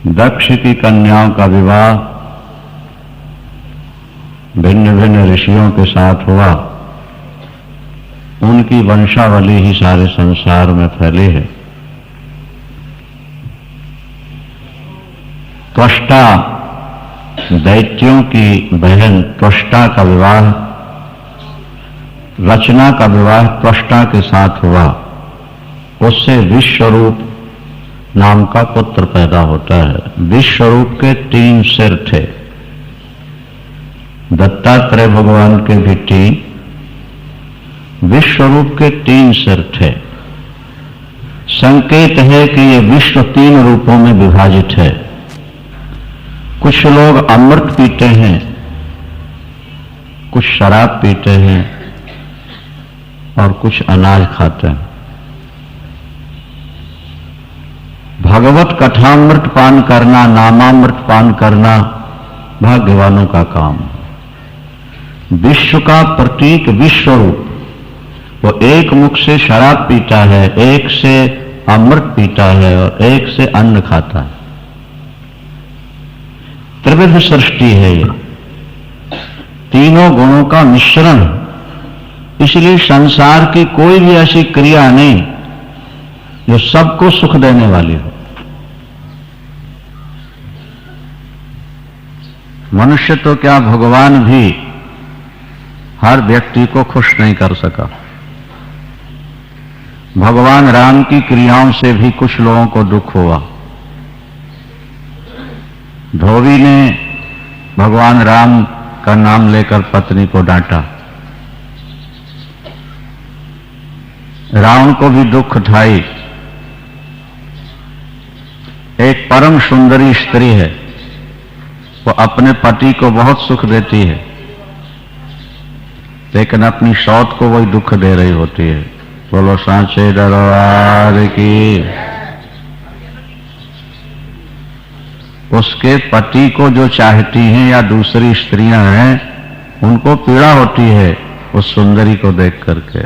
दक्ष की कन्याओं का विवाह भिन्न भिन्न ऋषियों के साथ हुआ। उनकी वंशावली ही सारे संसार में फैली है। त्वष्टा दैत्यों की बहन त्वष्टा का विवाह, रचना का विवाह त्वष्टा के साथ हुआ। उससे विश्वरूप नाम का पुत्र पैदा होता है। विश्वरूप के 3 सिर थे। दत्तात्रेय भगवान के भी 3, विश्वरूप के 3 सिर थे। संकेत है कि ये विश्व 3 रूपों में विभाजित है। कुछ लोग अमृत पीते हैं, कुछ शराब पीते हैं और कुछ अनाज खाते हैं। भगवत कथामृत पान करना, नामामृत पान करना भाग्यवानों का काम। विश्व का प्रतीक विश्वरूप, वो एक मुख से शराब पीता है, एक से अमृत पीता है और एक से अन्न खाता है। त्रिविध सृष्टि है ये, तीनों गुणों का मिश्रण। इसलिए संसार की कोई भी ऐसी क्रिया नहीं जो सबको सुख देने वाली हो। मनुष्य तो क्या, भगवान भी हर व्यक्ति को खुश नहीं कर सका। भगवान राम की क्रियाओं से भी कुछ लोगों को दुख हुआ। धोबी ने भगवान राम का नाम लेकर पत्नी को डांटा। रावण को भी दुख उठाई। एक परम सुंदरी स्त्री है, वो अपने पति को बहुत सुख देती है, लेकिन अपनी सौत को वही दुख दे रही होती है। बोलो सांचे दरबार की। उसके पति को जो चाहती हैं या दूसरी स्त्रियां हैं, उनको पीड़ा होती है उस सुंदरी को देख करके।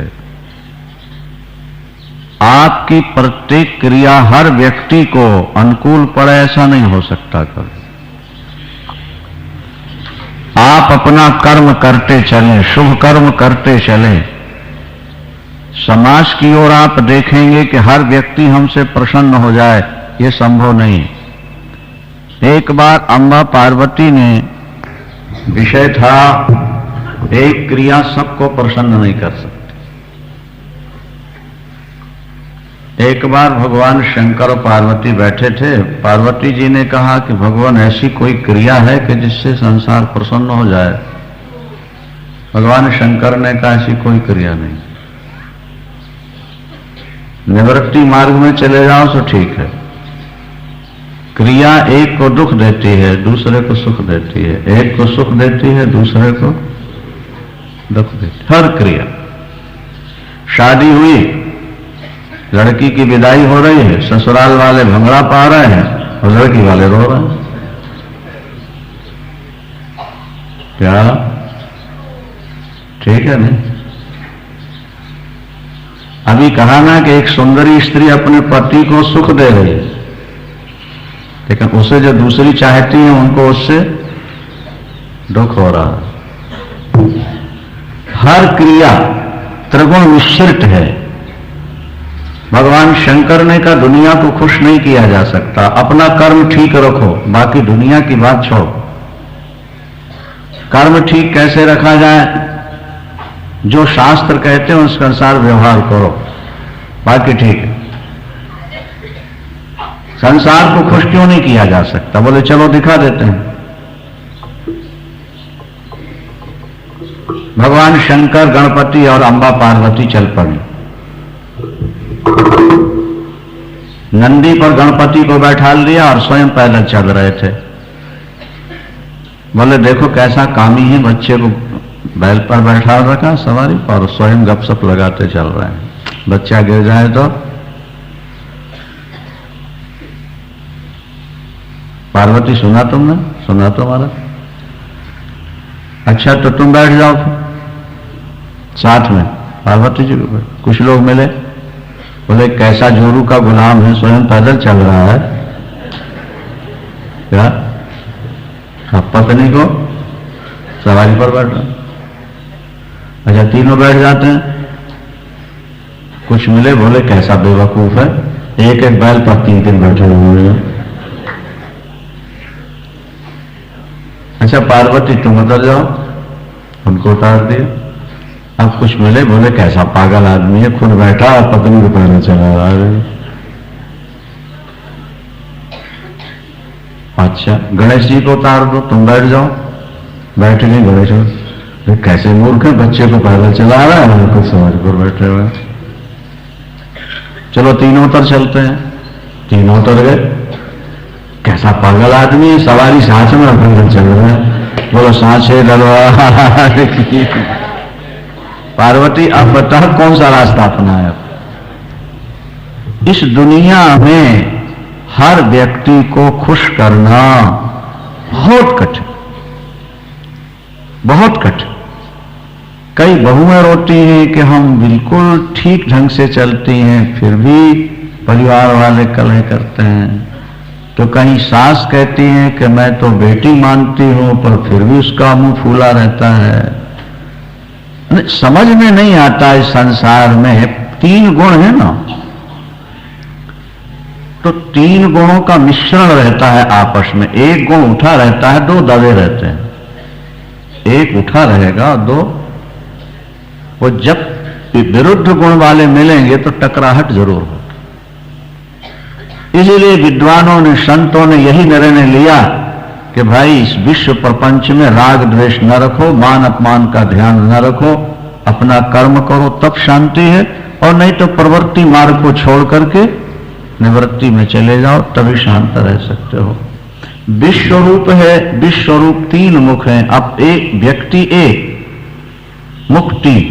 आपकी प्रत्येक क्रिया हर व्यक्ति को अनुकूल पड़े ऐसा नहीं हो सकता। कभी आप अपना कर्म करते चलें, शुभ कर्म करते चलें। समाज की ओर आप देखेंगे कि हर व्यक्ति हमसे प्रसन्न हो जाए, ये संभव नहीं। एक बार अम्बा पार्वती ने, विषय था एक क्रिया सबको प्रसन्न नहीं कर सकती। एक बार भगवान शंकर और पार्वती बैठे थे। पार्वती जी ने कहा कि भगवान ऐसी कोई क्रिया है कि जिससे संसार प्रसन्न हो जाए? भगवान शंकर ने कहा ऐसी कोई क्रिया नहीं। निवृत्ति मार्ग में चले जाओ तो ठीक है। क्रिया एक को दुख देती है, दूसरे को सुख देती है। एक को सुख देती है, दूसरे को दुख देती है। हर क्रिया। शादी हुई, लड़की की विदाई हो रही है, ससुराल वाले भंगड़ा पा रहे हैं और लड़की वाले रो रहे हैं। क्या ठीक है? नहीं। अभी कहा ना कि एक सुंदरी स्त्री अपने पति को सुख दे रही है, लेकिन उसे जो दूसरी चाहती है उनको उससे दुख हो रहा है। हर क्रिया त्रिगुण मिश्रित है। भगवान शंकर ने कहा दुनिया को खुश नहीं किया जा सकता, अपना कर्म ठीक रखो, बाकी दुनिया की बात छोड़ो। कर्म ठीक कैसे रखा जाए? जो शास्त्र कहते हैं उसके अनुसार व्यवहार करो, बाकी ठीक है। संसार को खुश क्यों नहीं किया जा सकता? बोले चलो दिखा देते हैं। भगवान शंकर, गणपति और अंबा पार्वती चल पड़ी। नंदी पर गणपति को बैठा लिया और स्वयं पैदल चल रहे थे। बोले देखो कैसा कामी है, बच्चे को बैल पर बैठा रखा सवारी पर, स्वयं गपशप लगाते चल रहे हैं। बच्चा गिर जाए तो पार्वती सुना तुमने? सुना तुम्हारा? अच्छा तो तुम बैठ जाओ साथ में। पार्वती जी कुछ लोग मिले, बोले कैसा जोरू का गुलाम है, स्वयं पैदल चल रहा है, क्या? अब पत्नी को सवारी पर बैठा। अच्छा, तीनों बैठ जाते हैं। कुछ मिले, बोले कैसा बेवकूफ है, एक एक बैल पर 3-3 बैठे हुए हैं। अच्छा पार्वती तुम उतर जाओ, उनको उतार दिया। अब कुछ मिले, बोले कैसा पागल आदमी है, खुद बैठा और पत्नी को पहले चला रहा है। अच्छा गणेश जी को उतार दो, तुम बैठ जाओ। बैठ गए गणेश जी। कैसे मूर्ख है, बच्चे को पैदल चला रहा है, उनको सवारी पर बैठे हुए। चलो तीनों उतर चलते हैं। तीनों उतर गए। कैसा पागल आदमी, सवारी सांस में पैदल चल रहा है। बोलो सांसें डलवा। पार्वती अब बता कौन सा रास्ता अपनाया? इस दुनिया में हर व्यक्ति को खुश करना बहुत कठिन, बहुत कठिन। कई बहुएं रोती हैं कि हम बिल्कुल ठीक ढंग से चलती हैं, फिर भी परिवार वाले कलह करते हैं। तो कहीं सास कहती है कि मैं तो बेटी मानती हूं, पर फिर भी उसका मुंह फूला रहता है। समझ में नहीं आता इस संसार में 3 गुण है ना, तो 3 गुणों का मिश्रण रहता है आपस में। एक गुण उठा रहता है, 2 दबे रहते हैं। एक उठा रहेगा, 2 वो जब विरुद्ध गुण वाले मिलेंगे तो टकराहट जरूर हो। इसीलिए विद्वानों ने, संतों ने यही निर्णय लिया कि भाई इस विश्व प्रपंच में राग द्वेष न रखो, मान अपमान का ध्यान न रखो, अपना कर्म करो तब शांति है, और नहीं तो प्रवृत्ति मार्ग को छोड़ करके निवृत्ति में चले जाओ, तभी शांत रह सकते हो। विश्वरूप है, विश्वरूप 3 मुख हैं। अब एक व्यक्ति एक, मुख 3,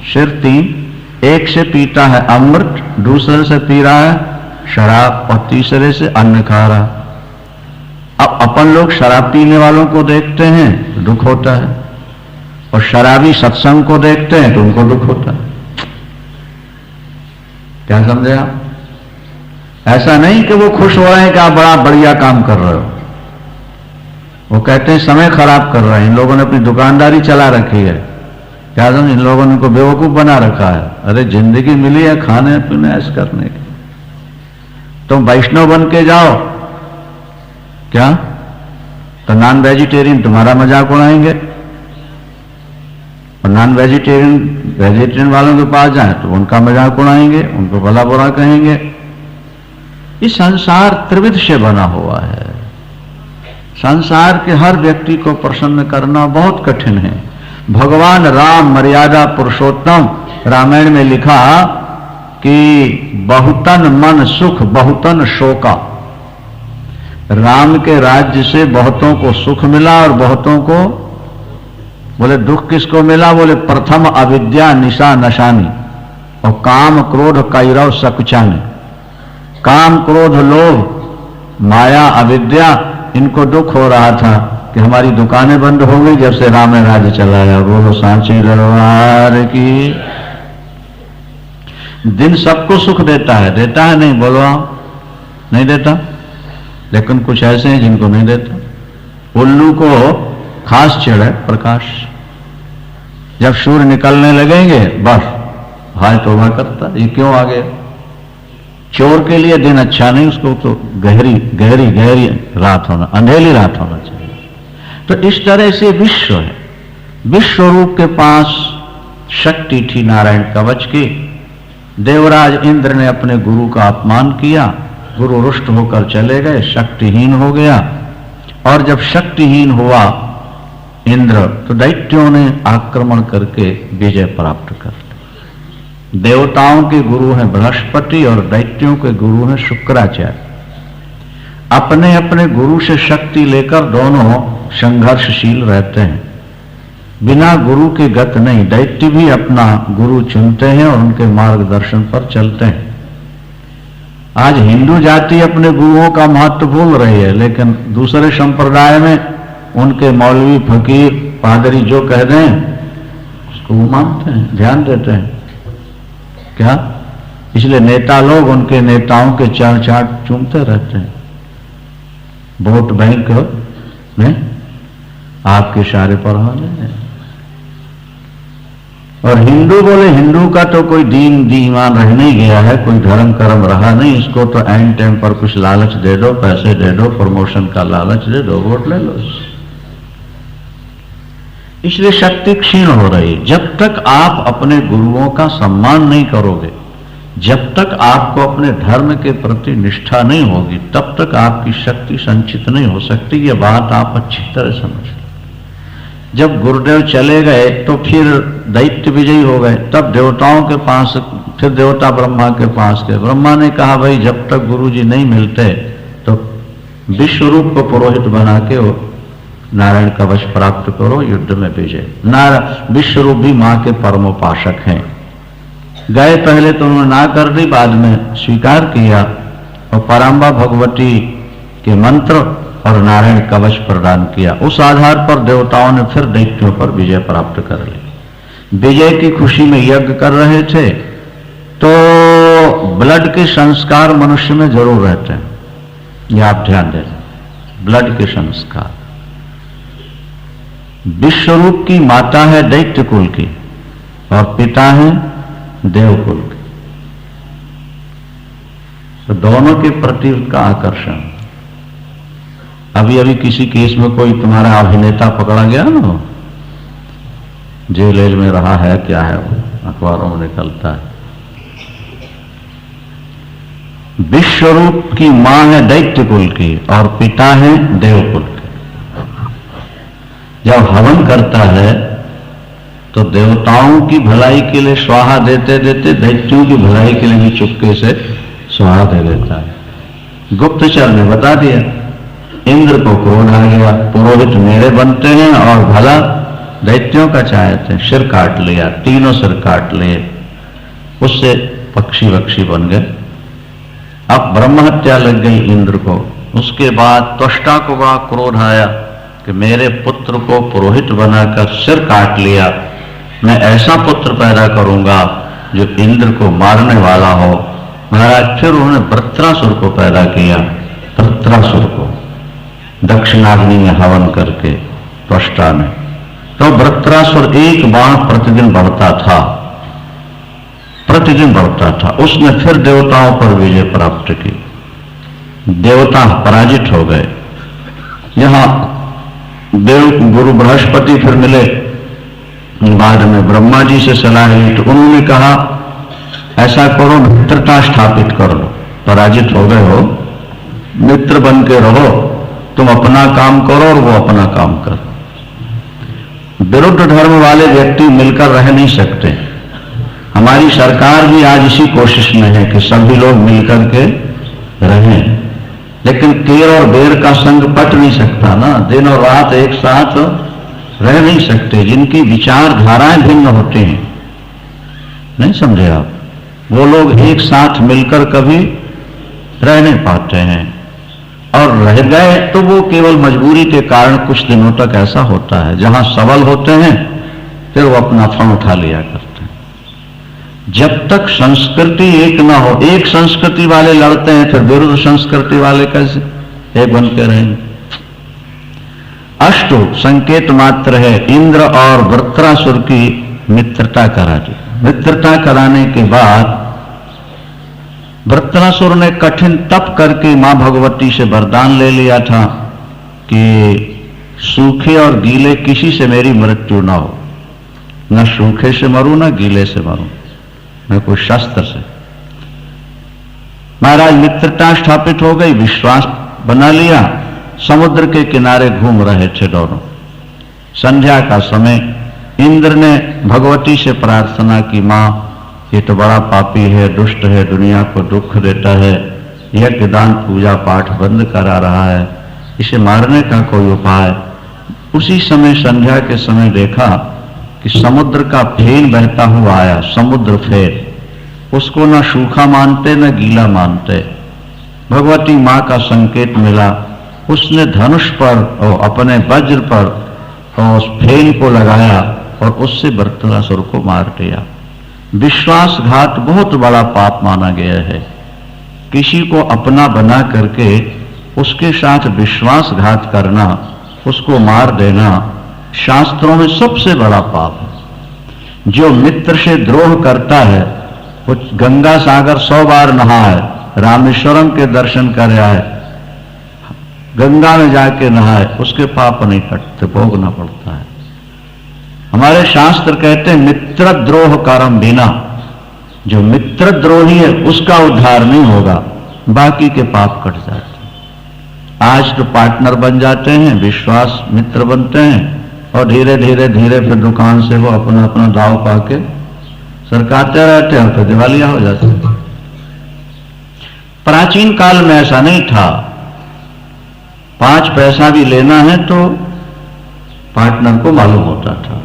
सिर 3। एक से पीता है अमृत, दूसरे से पी रहा है शराब, और तीसरे से अन्न खा रहा। अब अपन लोग शराब पीने वालों को देखते हैं तो दुख होता है, और शराबी सत्संग को देखते हैं तो उनको दुख होता है। क्या समझे आप? ऐसा नहीं कि वो खुश हो रहे हैं कि आप बड़ा बढ़िया काम कर रहे हो। वो कहते हैं समय खराब कर रहे हैं, इन लोगों ने अपनी दुकानदारी चला रखी है। क्या समझ, इन लोगों ने इनको बेवकूफ बना रखा है। अरे जिंदगी मिली है खाने पीने ऐश करने की, तुम वैष्णव बन के जाओ क्या, तो नॉन वेजिटेरियन तुम्हारा मजाक उड़ाएंगे, और नॉन वेजिटेरियन वालों के पास जाए तो उनका मजाक उड़ाएंगे, उनको भला बुरा कहेंगे। इस संसार त्रिविध से बना हुआ है। संसार के हर व्यक्ति को प्रसन्न करना बहुत कठिन है। भगवान राम मर्यादा पुरुषोत्तम, रामायण में लिखा कि बहुतन मन सुख बहुतन शोका। राम के राज्य से बहुतों को सुख मिला और बहुतों को, बोले दुख किसको मिला? बोले प्रथम अविद्या निशा नशानी, और काम क्रोध कैरव सकुचानी। काम क्रोध लोभ माया अविद्या, इनको दुख हो रहा था कि हमारी दुकानें बंद हो गई जब से राम ने राज्य चलाया। बोलो सांची दरबार की। दिन सबको सुख देता है, देता है नहीं? बोलो आप, नहीं देता? लेकिन कुछ ऐसे हैं जिनको नहीं देता। उल्लू को खास चिढ़ है प्रकाश, जब सूर्य निकलने लगेंगे बस हाय तौबा करता, ये क्यों आ गया। चोर के लिए दिन अच्छा नहीं, उसको तो गहरी गहरी गहरी रात होना, अंधेरी रात होना चाहिए। तो इस तरह से विश्व है। विश्व रूप के पास शक्ति थी नारायण कवच की। देवराज इंद्र ने अपने गुरु का अपमान किया, गुरु रुष्ट होकर चले गए, शक्तिहीन हो गया। और जब शक्तिहीन हुआ इंद्र, तो दैत्यों ने आक्रमण करके विजय प्राप्त कर ली। देवताओं के गुरु हैं बृहस्पति और दैत्यों के गुरु हैं शुक्राचार्य। अपने अपने गुरु से शक्ति लेकर दोनों संघर्षशील रहते हैं। बिना गुरु के गत नहीं। दैत्य भी अपना गुरु चुनते हैं और उनके मार्गदर्शन पर चलते हैं। आज हिंदू जाति अपने गुरुओं का महत्व भूल रही है, लेकिन दूसरे संप्रदाय में उनके मौलवी फकीर पादरी जो कह दें उसको वो मानते हैं, ध्यान देते हैं। क्या? इसलिए नेता लोग उनके नेताओं के चरण चाट चूमते रहते हैं। वोट बैंक में आपके इशारे पर हाल है। और हिंदू बोले हिंदू का तो कोई दीन ईमान रह नहीं गया है, कोई धर्म कर्म रहा नहीं, इसको तो एंड टाइम पर कुछ लालच दे दो, पैसे दे दो, प्रमोशन का लालच दे दो, वोट ले लो। इसलिए शक्ति क्षीण हो रही। जब तक आप अपने गुरुओं का सम्मान नहीं करोगे, जब तक आपको अपने धर्म के प्रति निष्ठा नहीं होगी, तब तक आपकी शक्ति संचित नहीं हो सकती। ये बात आप अच्छी तरह समझ। जब गुरुदेव चले गए तो फिर दैत्य विजयी हो गए, तब देवताओं के पास, फिर देवता ब्रह्मा के पास गए। ब्रह्मा ने कहा भाई जब तक गुरुजी नहीं मिलते तो विश्वरूप को पुरोहित बना के वो नारायण कवच प्राप्त करो, युद्ध में विजय। विश्वरूप भी मां के परमोपासक हैं। गए पहले तो उन्होंने ना कर दी, बाद में स्वीकार किया और पराम्बा भगवती के मंत्र और नारायण कवच प्रदान किया। उस आधार पर देवताओं ने फिर दैत्यों पर विजय प्राप्त कर ली। विजय की खुशी में यज्ञ कर रहे थे तो ब्लड के संस्कार मनुष्य में जरूर रहते हैं, यह आप ध्यान दें। ब्लड के संस्कार। विश्वरूप की माता है दैत्य कुल की और पिता है देवकुल के, तो दोनों के प्रति उसका आकर्षण। अभी अभी किसी केस में कोई तुम्हारा अभिनेता पकड़ा गया ना, जेल में रहा है, क्या है वो अखबारों में निकलता है। विश्वरूप की मां है दैत्य कुल की और पिता है देवकुल के। जब हवन करता है तो देवताओं की भलाई के लिए स्वाहा देते देते दैत्यों की भलाई के लिए भी चुपके से स्वाहा दे देता है। गुप्तचर ने बता दिया, इंद्र को क्रोध आ गया, पुरोहित मेरे बनते हैं और भला दैत्यों का चाहते हैं। सिर काट लिया, तीनों सिर काट लिए, उससे पक्षी वक्षी बन गए। अब ब्रह्म हत्या लग गई इंद्र को। उसके बाद त्वष्टा को बड़ा क्रोध आया कि मेरे पुत्र को पुरोहित बनाकर सिर काट लिया, मैं ऐसा पुत्र पैदा करूंगा जो इंद्र को मारने वाला हो। महाराज फिर उन्होंने वृत्रासुर को पैदा किया, वृत्रासुर को दक्षिणाग्नि में हवन करके त्वष्टा ने। तो वृत्रासुर एक बाण प्रतिदिन बढ़ता था, प्रतिदिन बढ़ता था। उसने फिर देवताओं पर विजय प्राप्त की, देवता पराजित हो गए। यहां देव गुरु बृहस्पति फिर मिले, बाद में ब्रह्मा जी से सलाह ली तो उन्होंने कहा ऐसा करो, मित्रता स्थापित कर लो, पराजित हो गए हो, मित्र बन के रहो, तुम अपना काम करो और वो अपना काम करो। विरुद्ध धर्म वाले व्यक्ति मिलकर रह नहीं सकते। हमारी सरकार भी आज इसी कोशिश में है कि सभी लोग मिलकर के रहें, लेकिन केर और बेर का संग पट नहीं सकता ना, दिन और रात एक साथ रह नहीं सकते। जिनकी विचारधाराएं भिन्न होती हैं, नहीं समझे आप, वो लोग एक साथ मिलकर कभी रह नहीं पाते हैं, और रह गए तो वो केवल मजबूरी के कारण कुछ दिनों तक ऐसा होता है। जहां सबल होते हैं फिर वो अपना फन उठा लिया करते हैं। जब तक संस्कृति एक ना हो, एक संस्कृति वाले लड़ते हैं फिर विरुद्ध संस्कृति वाले कैसे एक बन के रहेंगे। अष्ट संकेत मात्र है, इंद्र और वृत्रासुर की मित्रता करा दी। मित्रता कराने के बाद वृत्रासुर ने कठिन तप करके मां भगवती से वरदान ले लिया था कि सूखे और गीले किसी से मेरी मृत्यु ना हो, न सूखे से मरूं न गीले से मरूं, न कोई शस्त्र से। महाराज मित्रता स्थापित हो गई, विश्वास बना लिया। समुद्र के किनारे घूम रहे थे दोनों। संध्या का समय इंद्र ने भगवती से प्रार्थना की, मां ये तो बड़ा पापी है, दुष्ट है, दुनिया को दुख देता है, यज्ञ दान पूजा पाठ बंद करा रहा है, इसे मारने का कोई उपाय। उसी समय संध्या के समय देखा कि समुद्र का फेन बहता हुआ आया, समुद्र फेन। उसको न सूखा मानते न गीला मानते। भगवती मां का संकेत मिला, उसने धनुष पर और अपने वज्र पर और उस फेन को लगाया और उससे वृत्रासुर को मार दिया। विश्वासघात बहुत बड़ा पाप माना गया है। किसी को अपना बना करके उसके साथ विश्वासघात करना, उसको मार देना शास्त्रों में सबसे बड़ा पाप है। जो मित्र से द्रोह करता है वो गंगा सागर 100 बार नहा है, रामेश्वरम के दर्शन कर आए, गंगा में जाके नहाए, उसके पाप नहीं कटते, भोगना पड़ता है। हमारे शास्त्र कहते हैं मित्रद्रोह कर्म बिना, जो मित्रद्रोही है उसका उद्धार नहीं होगा, बाकी के पाप कट जाते हैं। आज तो पार्टनर बन जाते हैं, विश्वास मित्र बनते हैं, और धीरे धीरे धीरे फिर दुकान से वो अपना अपना दाव पाके सरकाते रहते हैं, तो दिवालिया हो जाते हैं। प्राचीन काल में ऐसा नहीं था। 5 पैसा भी लेना है तो पार्टनर को मालूम होता था,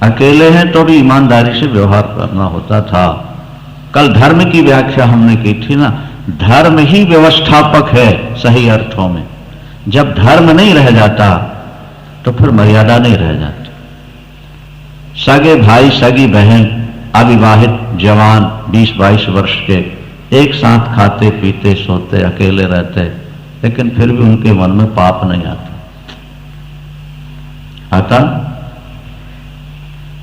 अकेले हैं तो भी ईमानदारी से व्यवहार करना होता था। कल धर्म की व्याख्या हमने की थी ना, धर्म ही व्यवस्थापक है सही अर्थों में। जब धर्म नहीं रह जाता तो फिर मर्यादा नहीं रह जाती। सगे भाई सगी बहन अविवाहित जवान 20-22 वर्ष के एक साथ खाते पीते सोते अकेले रहते, लेकिन फिर भी उनके मन में पाप नहीं आता।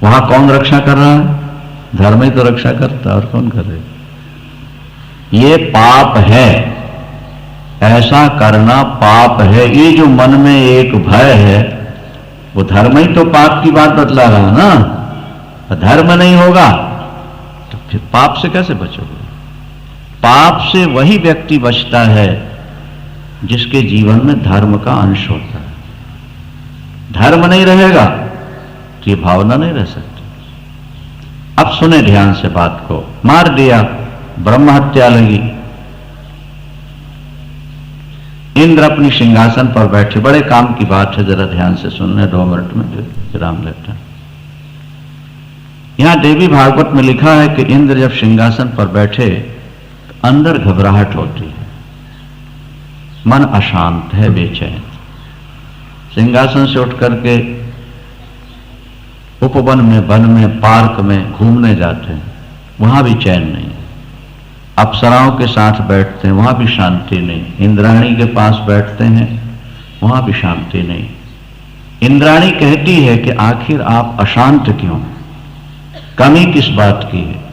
वहां कौन रक्षा कर रहा है? धर्म ही तो रक्षा करता, और कौन करे? ये पाप है, ऐसा करना पाप है। ये जो मन में एक भय है, वो धर्म ही तो पाप की बात बतला रहा ना। धर्म नहीं होगा तो फिर पाप से कैसे बचोगे? पाप से वही व्यक्ति बचता है जिसके जीवन में धर्म का अंश होता है। धर्म नहीं रहेगा तो ये भावना नहीं रह सकती। अब सुने ध्यान से बात को। मार दिया, ब्रह्म हत्या लगी, इंद्र अपनी सिंहासन पर बैठे। बड़े काम की बात है, जरा ध्यान से सुनने, 2 मिनट में विराम लेते हैं। यहां देवी भागवत में लिखा है कि इंद्र जब सिंहासन पर बैठे तो अंदर घबराहट होती है, मन अशांत है, बेचैन। सिंहासन से उठ करके उपवन में, वन में, पार्क में घूमने जाते हैं, वहां भी चैन नहीं। अप्सराओं के साथ बैठते हैं, वहां भी शांति नहीं। इंद्राणी के पास बैठते हैं, वहां भी शांति नहीं। इंद्राणी कहती है कि आखिर आप अशांत क्यों, कमी किस बात की है?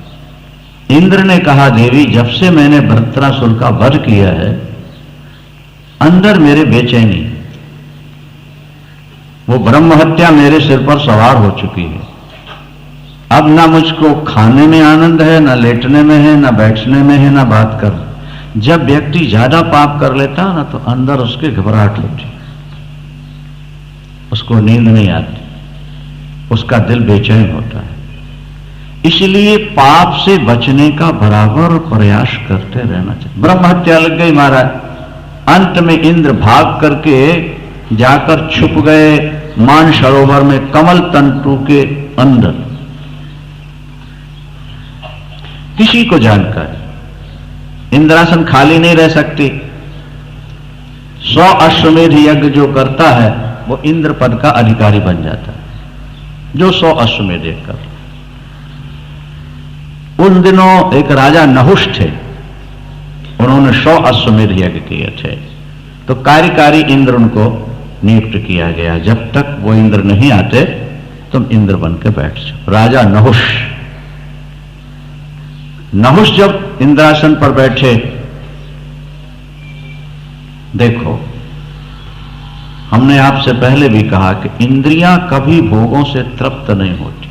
इंद्र ने कहा, देवी जब से मैंने वृत्रासुर का वध किया है, अंदर मेरे बेचैनी, वो ब्रह्म हत्या मेरे सिर पर सवार हो चुकी है। अब ना मुझको खाने में आनंद है, ना लेटने में है, ना बैठने में है, ना बात कर। जब व्यक्ति ज्यादा पाप कर लेता है ना, तो अंदर उसके घबराहट होती, उसको नींद नहीं आती, उसका दिल बेचैन होता है। इसलिए पाप से बचने का बराबर प्रयास करते रहना चाहिए। ब्रह्म हत्या लग गई महाराज, अंत में इंद्र भाग करके जाकर छुप गए मानसरोवर में, कमल तंतु के अंदर, किसी को जानकर। इंद्रासन खाली नहीं रह सकती। 100 अश्वमेध यज्ञ जो करता है वो इंद्र पद का अधिकारी बन जाता है, जो 100 अश्वमेध यज्ञ कर। उन दिनों एक राजा नहुष थे, उन्होंने 100 अश्वमेध यज्ञ किए थे, तो कार्यकारी इंद्र उनको नियुक्त किया गया। जब तक वो इंद्र नहीं आते तुम इंद्र बन के बैठ जाओ। राजा नहुष, नहुष जब इंद्रासन पर बैठे, देखो हमने आपसे पहले भी कहा कि इंद्रियां कभी भोगों से तृप्त नहीं होती।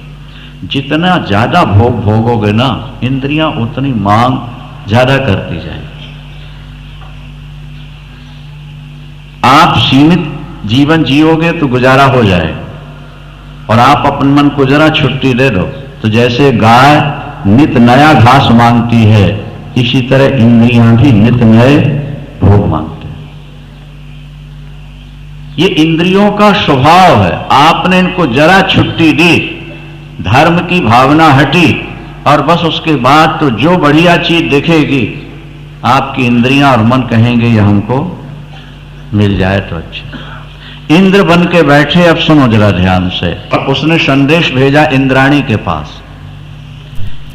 जितना ज्यादा भोग भोगोगे ना, इंद्रियां उतनी मांग ज्यादा करती जाएगी। आप सीमित जीवन जियोगे तो गुजारा हो जाए, और आप अपन मन को जरा छुट्टी दे दो तो जैसे गाय नित नया घास मांगती है, इसी तरह इंद्रियां भी नित नए भोग मांगते हैं। ये इंद्रियों का स्वभाव है। आपने इनको जरा छुट्टी दी, धर्म की भावना हटी, और बस उसके बाद तो जो बढ़िया चीज दिखेगी आपकी इंद्रियां और मन कहेंगे ये हमको मिल जाए तो अच्छा। इंद्र बन के बैठे। अब सुनो जरा ध्यान से। और उसने संदेश भेजा इंद्राणी के पास,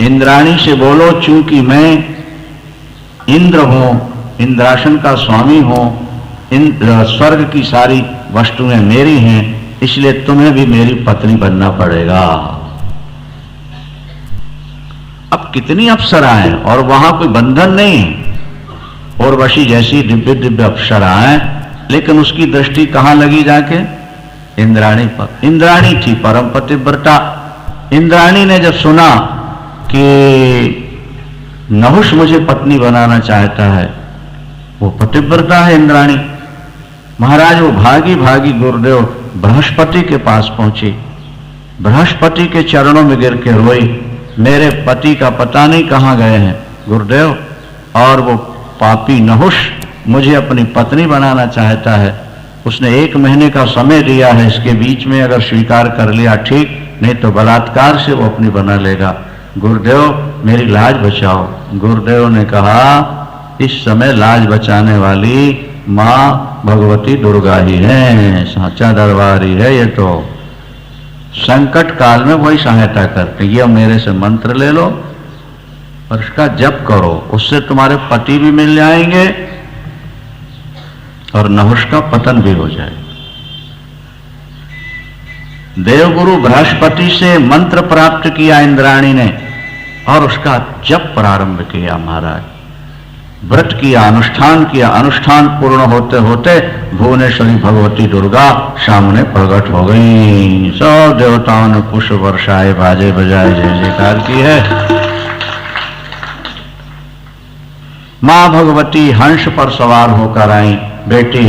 इंद्राणी से बोलो चूंकि मैं इंद्र हूं, इंद्रासन का स्वामी हूं, इन स्वर्ग की सारी वस्तुएं मेरी हैं, इसलिए तुम्हें भी मेरी पत्नी बनना पड़ेगा। अब कितनी अप्सराएं, और वहां कोई बंधन नहीं, उर्वशी जैसी दिव्य दिव्य अप्सराएं, लेकिन उसकी दृष्टि कहां लगी जाके? इंद्राणी पर। इंद्राणी थी परम पतिव्रता। इंद्राणी ने जब सुना कि नहुष मुझे पत्नी बनाना चाहता है, वो पतिव्रता है इंद्राणी, महाराज वो भागी भागी गुरुदेव बृहस्पति के पास पहुंची, बृहस्पति के चरणों में गिर के रोई, मेरे पति का पता नहीं कहां गए हैं गुरुदेव, और वो पापी नहुष मुझे अपनी पत्नी बनाना चाहता है। उसने 1 महीने का समय दिया है, इसके बीच में अगर स्वीकार कर लिया ठीक, नहीं तो बलात्कार से वो अपनी बना लेगा। गुरुदेव मेरी लाज बचाओ। गुरुदेव ने कहा इस समय लाज बचाने वाली मां भगवती दुर्गा ही है, साचा दरबारी है। ये तो संकट काल में वही सहायता करते। ये मेरे से मंत्र ले लो और इसका जप करो, उससे तुम्हारे पति भी मिल जाएंगे और नहुष का पतन भी हो जाएगा। देवगुरु बृहस्पति से मंत्र प्राप्त किया इंद्राणी ने और उसका जप प्रारंभ किया। महाराज व्रत किया, अनुष्ठान किया, अनुष्ठान पूर्ण होते होते भुवनेश्वरी भगवती दुर्गा सामने प्रकट हो गई। सब देवताओं ने पुष्प वर्षाए, बाजे बजाए, जय जयकार की है। मां भगवती हंस पर सवार होकर आई। बेटी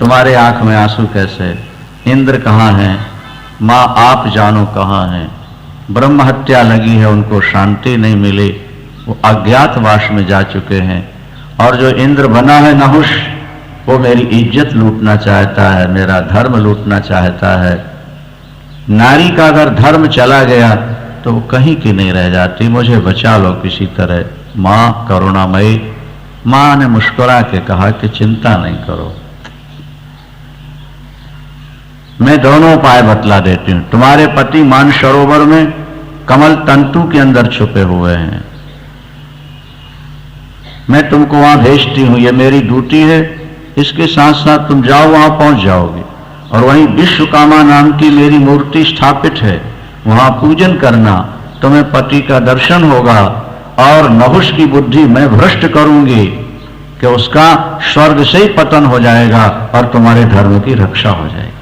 तुम्हारे आंख में आंसू कैसे? इंद्र कहाँ हैं? मां आप जानो कहाँ हैं? ब्रह्म हत्या लगी है, उनको शांति नहीं मिली, वो अज्ञातवास में जा चुके हैं। और जो इंद्र बना है नहुष, वो मेरी इज्जत लूटना चाहता है, मेरा धर्म लूटना चाहता है। नारी का अगर धर्म चला गया तो वो कहीं की नहीं रह जाती, मुझे बचा लो किसी तरह। मां करुणामयी, मां ने मुस्कुरा के कहा कि चिंता नहीं करो, मैं दोनों उपाय बतला देती हूं। तुम्हारे पति मानसरोवर में कमल तंतु के अंदर छुपे हुए हैं, मैं तुमको वहां भेजती हूं, ये मेरी ड्यूटी है। इसके साथ साथ तुम जाओ, वहां पहुंच जाओगे और वहीं विश्वकामा नाम की मेरी मूर्ति स्थापित है, वहां पूजन करना, तुम्हें पति का दर्शन होगा और नहुष की बुद्धि मैं भ्रष्ट करूंगी कि उसका स्वर्ग से ही पतन हो जाएगा और तुम्हारे धर्म की रक्षा हो जाएगी।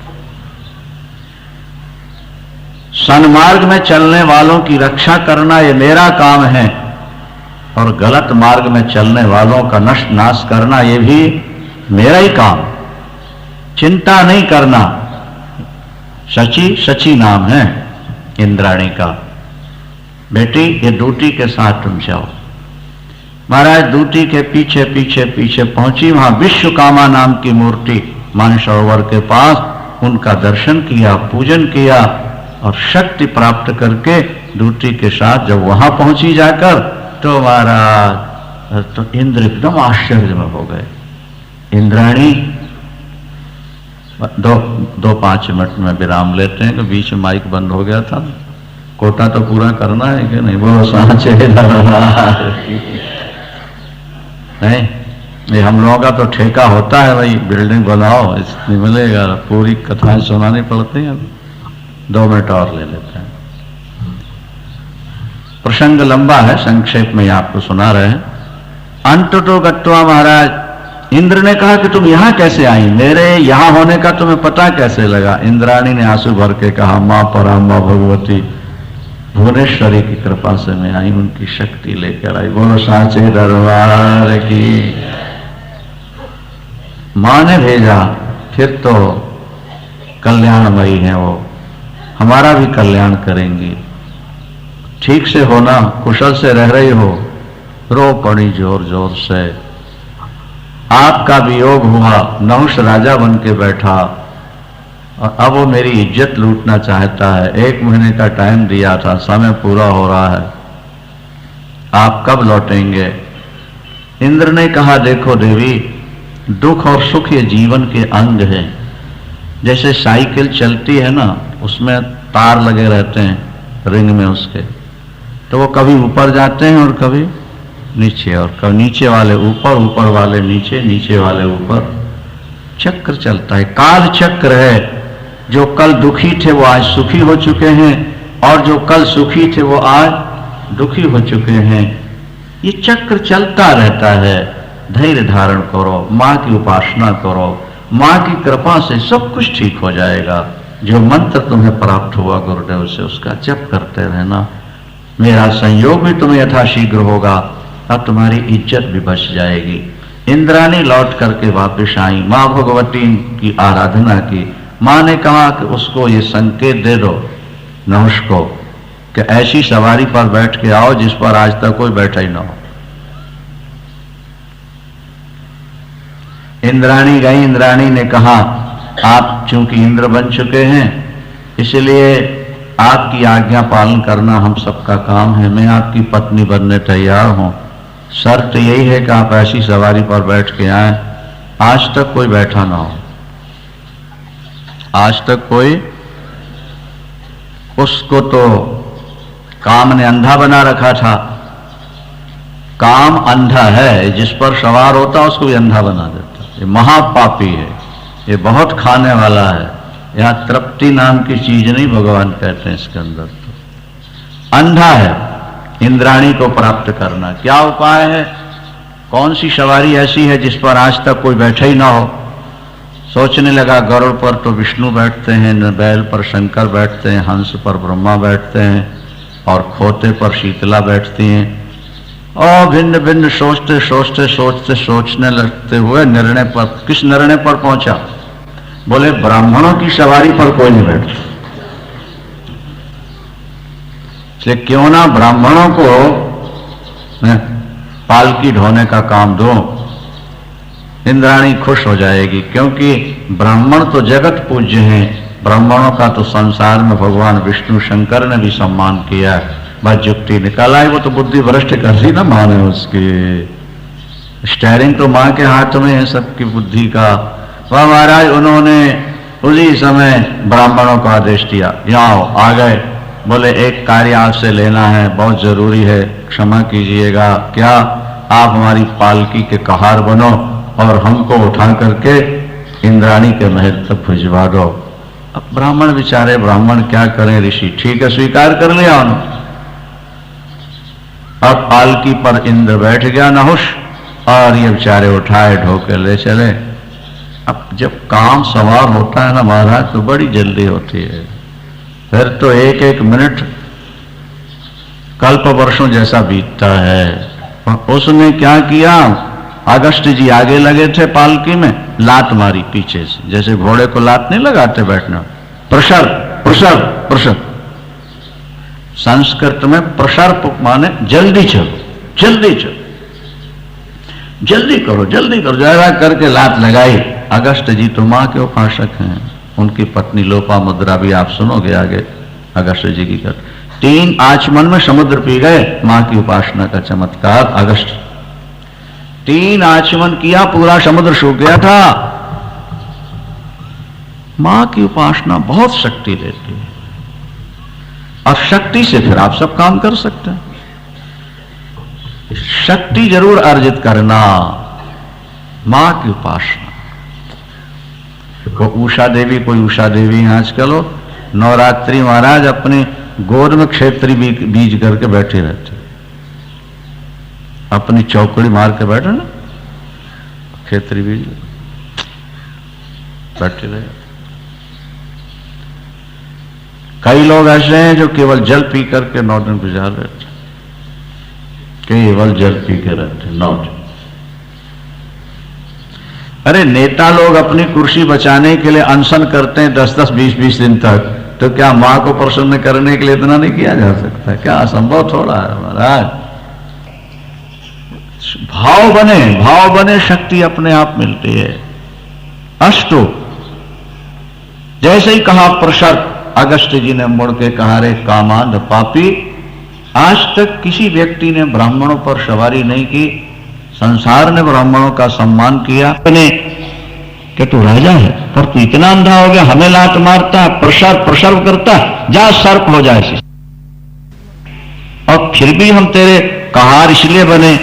सन्मार्ग में चलने वालों की रक्षा करना ये मेरा काम है और गलत मार्ग में चलने वालों का नष्ट नाश करना ये भी मेरा ही काम। चिंता नहीं करना। शची नाम है इंद्राणी का। बेटी ये ड्यूटी के साथ तुम जाओ। महाराज ड्यूटी के पीछे पीछे पीछे पहुंची, वहां विश्वकामा नाम की मूर्ति मानसरोवर के पास, उनका दर्शन किया, पूजन किया और शक्ति प्राप्त करके ड्यूटी के साथ जब वहां पहुंची जाकर तो महाराज तो इंद्र एकदम आश्चर्य में हो गए। इंद्राणी 2-5 मिनट में विराम लेते हैं कि बीच में माइक बंद हो गया था, कोटा तो पूरा करना है कि नहीं? वो सांचे नहीं, ये हम लोगों का तो ठेका होता है भाई, बिल्डिंग बनाओ इसमें मिलेगा, पूरी कथाएं सुनानी पड़ती हैं। 2 मिनट और ले लेते हैं। प्रसंग लंबा है, संक्षेप में आपको सुना रहे हैं। अंत तो गत्वा महाराज इंद्र ने कहा कि तुम यहां कैसे आई, मेरे यहां होने का तुम्हें पता कैसे लगा? इंद्राणी ने आंसू भर के कहा मां पराम्बा भगवती भुवनेश्वरी की कृपा से मैं आई, उनकी शक्ति लेकर आई। बोलो सांचे दरबार की। मां ने भेजा, फिर तो कल्याणमयी है वो, हमारा भी कल्याण करेंगी। ठीक से हो ना, कुशल से रह रही हो? रो पड़ी जोर जोर से। आपका वियोग हुआ, नहुष राजा बन के बैठा और अब वो मेरी इज्जत लूटना चाहता है। 1 महीने का टाइम दिया था, समय पूरा हो रहा है, आप कब लौटेंगे? इंद्र ने कहा देखो देवी, दुख और सुख ये जीवन के अंग हैं। जैसे साइकिल चलती है ना, उसमें तार लगे रहते हैं रिंग में उसके, तो वो कभी ऊपर जाते हैं और कभी नीचे, और कभी नीचे वाले ऊपर, ऊपर वाले नीचे, नीचे वाले ऊपर। चक्र चलता है, काल चक्र है। जो कल दुखी थे वो आज सुखी हो चुके हैं, और जो कल सुखी थे वो आज दुखी हो चुके हैं। ये चक्र चलता रहता है। धैर्य धारण करो, मां की उपासना करो, मां की कृपा से सब कुछ ठीक हो जाएगा। जो मंत्र तुम्हें प्राप्त हुआ गुरुदेव से, उसका जप करते रहना। मेरा संयोग भी तुम्हें यथाशीघ्र होगा, अब तुम्हारी इज्जत भी बच जाएगी। इंद्राणी लौट करके वापस आई, मां भगवती की आराधना की। मां ने कहा कि उसको ये संकेत दे दो नहुष को कि ऐसी सवारी पर बैठ के आओ जिस पर आज तक कोई बैठा ही ना हो। इंद्राणी गई। इंद्राणी ने कहा आप चूंकि इंद्र बन चुके हैं, इसलिए आपकी आज्ञा पालन करना हम सबका काम है। मैं आपकी पत्नी बनने तैयार हूं, शर्त यही है कि आप ऐसी सवारी पर बैठ के आए आज तक कोई बैठा ना हो। आज तक कोई, उसको तो काम ने अंधा बना रखा था। काम अंधा है, जिस पर सवार होता उसको भी अंधा बना देता। ये महापापी है, ये बहुत खाने वाला है। यहां तृप्ति नाम की चीज नहीं भगवान कहते हैं इसके अंदर। तो अंधा है इंद्राणी को प्राप्त करना। क्या उपाय है? कौन सी सवारी ऐसी है जिस पर आज तक कोई बैठा ही ना हो? सोचने लगा, गरुड़ पर तो विष्णु बैठते हैं, बैल पर शंकर बैठते हैं, हंस पर ब्रह्मा बैठते हैं, और खोते पर शीतला बैठती हैं। और भिन्न भिन्न सोचते सोचते सोचते सोचने लगते हुए निर्णय पर, किस निर्णय पर पहुंचा? बोले ब्राह्मणों की सवारी पर कोई नहीं बैठता, इसलिए क्यों ना ब्राह्मणों को पालकी ढोने का काम दो। इंद्राणी खुश हो जाएगी, क्योंकि ब्राह्मण तो जगत पूज्य हैं। ब्राह्मणों का तो संसार में भगवान विष्णु शंकर ने भी सम्मान किया। बस युक्ति निकाला है, वो तो बुद्धि भ्रष्ट कर दी ना मां ने। उसकी स्टेयरिंग तो मां के हाथ में है सबकी बुद्धि का। वह महाराज उन्होंने उसी समय ब्राह्मणों को आदेश दिया, यहाँ आ गए। बोले एक कार्य आपसे लेना है, बहुत जरूरी है, क्षमा कीजिएगा। क्या? आप हमारी पालकी के कहार बनो और हमको उठा करके इंद्राणी के महल तक भिजवा दो। अब ब्राह्मण बेचारे, ब्राह्मण क्या करें? ऋषि ठीक है, स्वीकार कर लिया उन्होंने। अब पालकी पर इंद्र बैठ गया नहुष, और ये बेचारे उठाए ढोके ले चले। अब जब काम सवार होता है ना महाराज, तो बड़ी जल्दी होती है। फिर तो एक एक मिनट कल्प वर्षों जैसा बीतता है। उसने क्या किया? अगस्त जी आगे लगे थे पालकी में, लात मारी पीछे से, जैसे घोड़े को लात नहीं लगाते बैठना। प्रसर प्रसर प्रसर, संस्कृत में प्रसर माने जल्दी चलो, जल्दी चलो, जल्दी करो, जल्दी करो, जरा करके लात लगाई। अगस्त जी तो मां के उपासक हैं, उनकी पत्नी लोपा मुद्रा भी आप सुनोगे आगे अगस्त जी की कर। 3 आचमन में समुद्र पी गए, मां की उपासना का चमत्कार। अगस्त 3 आचमन किया, पूरा समुद्र सूख गया था। मां की उपासना बहुत शक्ति देती है, और शक्ति से फिर आप सब काम कर सकते हैं। शक्ति जरूर अर्जित करना, मां की उपासना। को उषा देवी, कोई उषा देवी आजकल हो, नवरात्रि महाराज अपने गोद में क्षेत्री बीज करके बैठे रहते, अपनी चौकड़ी मार के बैठे ना, क्षेत्री बीज बैठे रहे। कई लोग ऐसे हैं जो केवल जल पी करके 9 दिन गुजार रहते, केवल जल पी के रहते 9 दिन। अरे नेता लोग अपनी कुर्सी बचाने के लिए अनशन करते हैं 10-10, 20-20 दिन तक, तो क्या मां को प्रसन्न करने के लिए इतना नहीं किया जा सकता? क्या असंभव थोड़ा है महाराज? भाव बने शक्ति अपने आप मिलती है। अष्टो जैसे ही कहा प्रसर, अगस्त जी ने मुड़ के कहा, रे कामांध पापी, आज तक किसी व्यक्ति ने ब्राह्मणों पर सवारी नहीं की। संसार ने ब्राह्मणों का सम्मान किया। कि तू राजा है पर तू इतना अंधा हो गया, हमें लात मारता, प्रसर्व करता, जा सर्प हो जाए। और फिर भी हम तेरे कहार इसलिए बने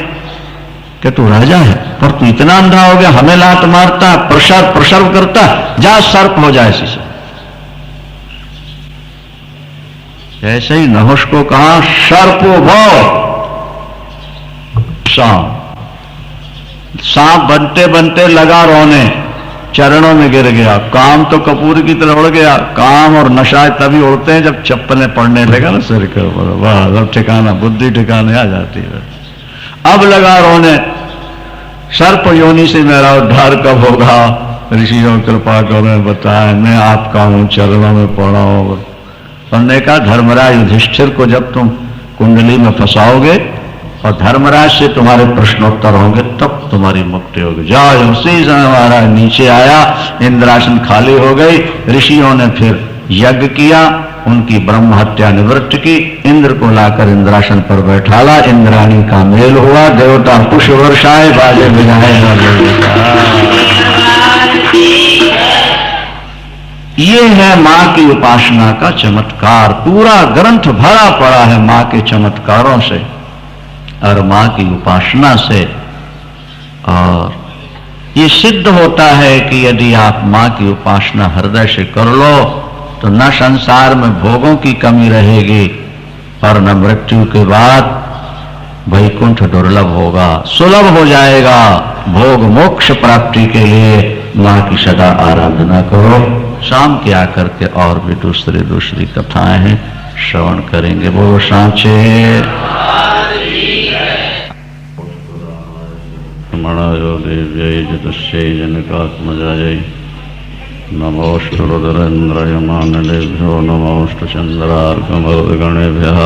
कि तू राजा है पर तू इतना अंधा हो गया, हमें लात मारता, प्रसर्व करता, जा सर्प हो जाए इसी से। ऐसे ही नहुष को कहा सर्पो भव, सांप बनते बनते लगा रोने, चरणों में गिर गया। काम तो कपूर की तरह उड़ गया। काम और नशा तभी उड़ते हैं जब चप्पलें पड़ने लगा ना सिर के ऊपर, वाह सब ठिकाना, बुद्धि ठिकाने आ जाती है। अब लगा रोने, सर्प योनि से मेरा उद्धार कब होगा, ऋषियों कृपा करें बताएं, मैं आपका हूं, चरणों में पड़ा हूं। उन्होंने कहा धर्मराज युधिष्ठिर को जब तुम कुंडली में फंसाओगे और धर्मराज से तुम्हारे प्रश्नोत्तर होंगे तब तुम्हारी मुक्ति होगी। जाओ। उसी समय महाराज नीचे आया, इंद्रासन खाली हो गई। ऋषियों ने फिर यज्ञ किया, उनकी ब्रह्म हत्या निवृत्त की, इंद्र को लाकर इंद्रासन पर बैठाला, इंद्राणी का मेल हुआ, देवता पुष्प वर्षाए, बाजे बजाए। ये है मां की उपासना का चमत्कार। पूरा ग्रंथ भरा पड़ा है मां के चमत्कारों से और मां की उपासना से। और ये सिद्ध होता है कि यदि आप मां की उपासना हृदय से कर लो तो न संसार में भोगों की कमी रहेगी और न मृत्यु के बाद वैकुंठ दुर्लभ होगा, सुलभ हो जाएगा। भोग मोक्ष प्राप्ति के लिए मां की सदा आराधना करो। शाम के आकर के और भी दूसरी कथाएं हैं, श्रवण करेंगे। वो सांचे मणायो देव्यै जतस्यै जनकात्मजायै नमोऽस्तु रुद्रेन्द्रयमानलेभ्यो नमोऽस्तु चन्द्रार्कमरुद्गणेभ्यः।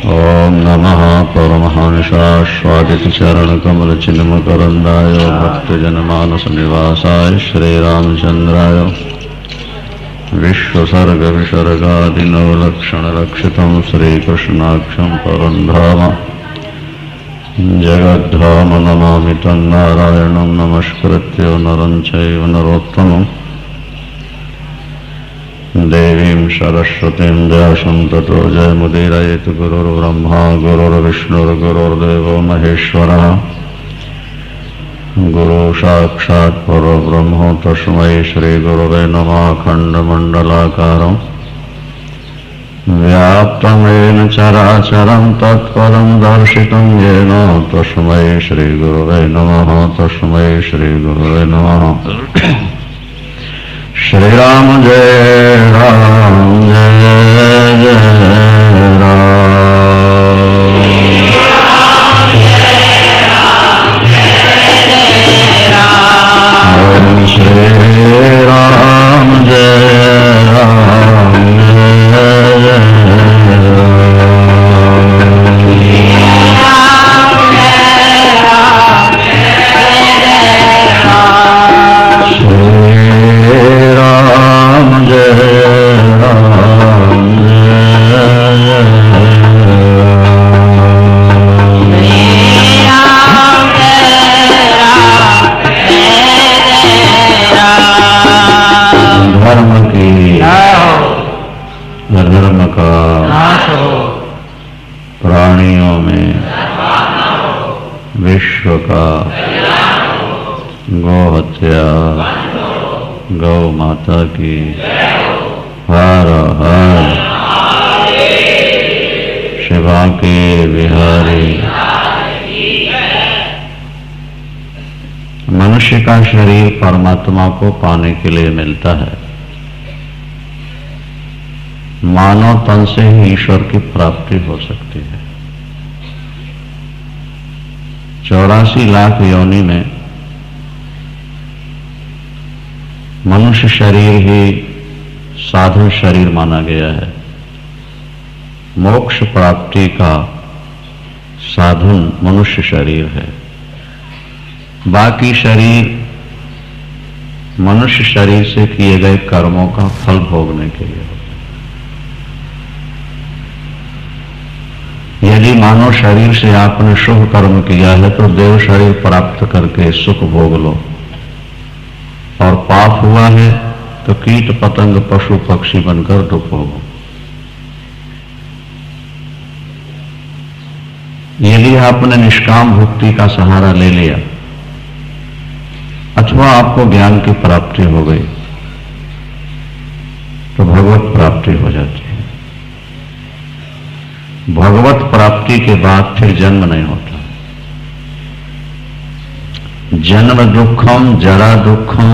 ॐ नमः परमहंसास्वादितचरणकमलचिन्मकरन्दाय भक्तजनमानसनिवासाय श्रीरामचन्द्राय विश्वसर्गविसर्गादिनवलक्षणरक्षितं श्रीकृष्णाक्षं परं धाम जगद्धाम नमामि तन्नारायणं नमस्कृत्य नरं चैव नरोत्तमं देवीं सरस्वतीं व्यासं ततो जयमुदीरयेत्। गुरुर्ब्रह्मा गुरुर्विष्णुर्गुरुर्देवो महेश्वरः गुरु साक्षात् परब्रह्म तस्मै श्रीगुरवे नमः। अखण्डमण्डलाकारं व्याप्तं येन चराचरं तत्पदं दर्शितं येन तस्मै श्रीगुरवे नमः। तस्मै श्रीगुरवे नमः। श्री राम जय राम जय जय राम। श्री राम जय राम जय धर्म का प्राणियों में विश्व का गौ हत्या गौ माता की हर हर शिवा के बिहारी। मनुष्य का शरीर परमात्मा को पाने के लिए मिलता है। मानव तन से ही ईश्वर की प्राप्ति हो सकती है। 84 लाख योनि में मनुष्य शरीर ही साधन शरीर माना गया है। मोक्ष प्राप्ति का साधन मनुष्य शरीर है। बाकी शरीर मनुष्य शरीर से किए गए कर्मों का फल भोगने के लिए होता है। यदि मानव शरीर से आपने शुभ कर्म किया है तो देव शरीर प्राप्त करके सुख भोग लो, और पाप हुआ है तो कीट पतंग पशु पक्षी बनकर दुख भोगो। यदि आपने निष्काम भक्ति का सहारा ले लिया अथवा आपको ज्ञान की प्राप्ति हो गई तो भगवत प्राप्ति हो जाती है। भगवत प्राप्ति के बाद फिर जन्म नहीं होता। जन्म दुखम, जरा दुखम,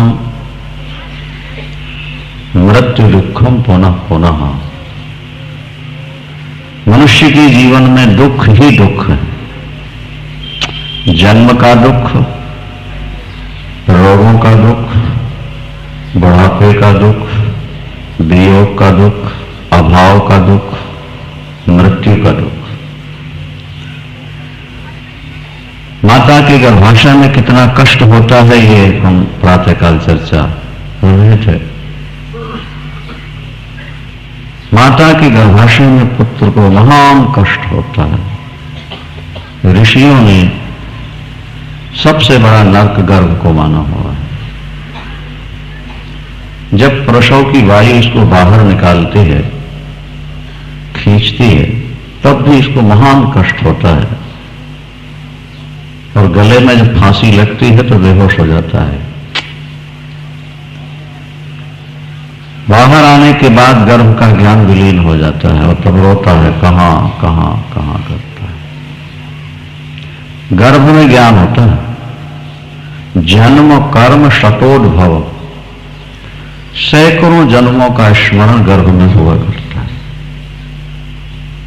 मृत्यु दुखम पुनः पुनः। मनुष्य के जीवन में दुख ही दुख है। जन्म का दुख, रोगों का दुख, बुढ़ापे का दुख, वियोग का दुख, अभाव का दुख, मृत्यु का दुख। माता के गर्भाशय में कितना कष्ट होता है ये हम प्रातःकाल चर्चा कर रहे थे। माता के गर्भाशय में पुत्र को महान कष्ट होता है। ऋषियों ने सबसे बड़ा नरक गर्भ को माना हुआ है। जब प्रसव की वायु इसको बाहर निकालती है, खींचती है, तब भी इसको महान कष्ट होता है और गले में जब फांसी लगती है तो बेहोश हो जाता है। बाहर आने के बाद गर्भ का ज्ञान विलीन हो जाता है और तब रोता है, कहां कहां कहां करता है। गर्भ में ज्ञान होता है। जन्म कर्म शतोद्भव, सैकड़ों जन्मों का स्मरण गर्भ में हुआ करता है।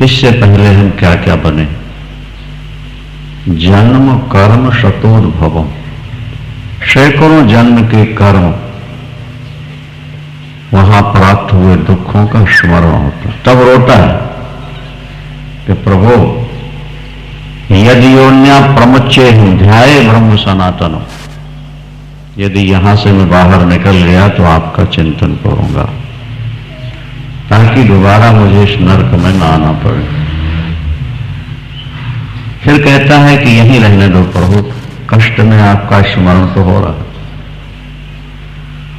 इससे पहले हम क्या क्या बने। जन्म कर्म शतोद्भव, सैकड़ों जन्म के कर्म, वहां प्राप्त हुए दुखों का स्मरण होता है। तब रोता है कि प्रभु यदि योन्या प्रमुच्चे ध्याये ब्रह्म सनातन, यदि यहां से मैं बाहर निकल गया तो आपका चिंतन करूंगा ताकि दोबारा मुझे इस नरक में ना आना पड़े। फिर कहता है कि यहीं रहने दो प्रभु, कष्ट में आपका स्मरण तो हो रहा है।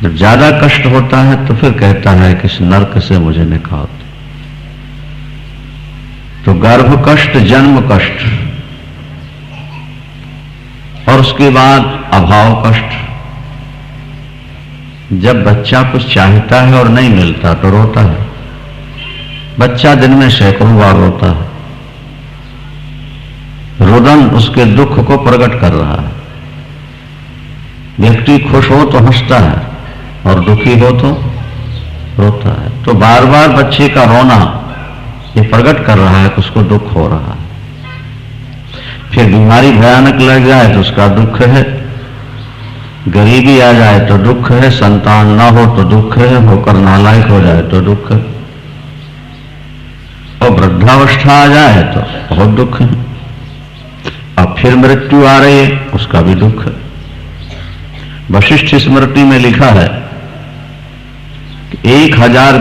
जब ज्यादा कष्ट होता है तो फिर कहता है कि इस नरक से मुझे निकाल दो। तो गर्भ कष्ट, जन्म कष्ट और उसके बाद अभाव कष्ट। जब बच्चा कुछ चाहता है और नहीं मिलता तो रोता है। बच्चा दिन में सैकड़ों बार रोता है। रुदन उसके दुख को प्रकट कर रहा है। व्यक्ति खुश हो तो हंसता है और दुखी हो तो रोता है। तो बार बार बच्चे का रोना ये प्रकट कर रहा है कि उसको दुख हो रहा है। फिर बीमारी भयानक लग जाए तो उसका दुख है, गरीबी आ जाए तो दुख है, संतान ना हो तो दुख है, होकर नालायक हो जाए तो दुख है, और वृद्धावस्था आ जाए तो बहुत दुख है। अब फिर मृत्यु आ रही है, उसका भी दुख है। वशिष्ठ स्मृति में लिखा है कि 1000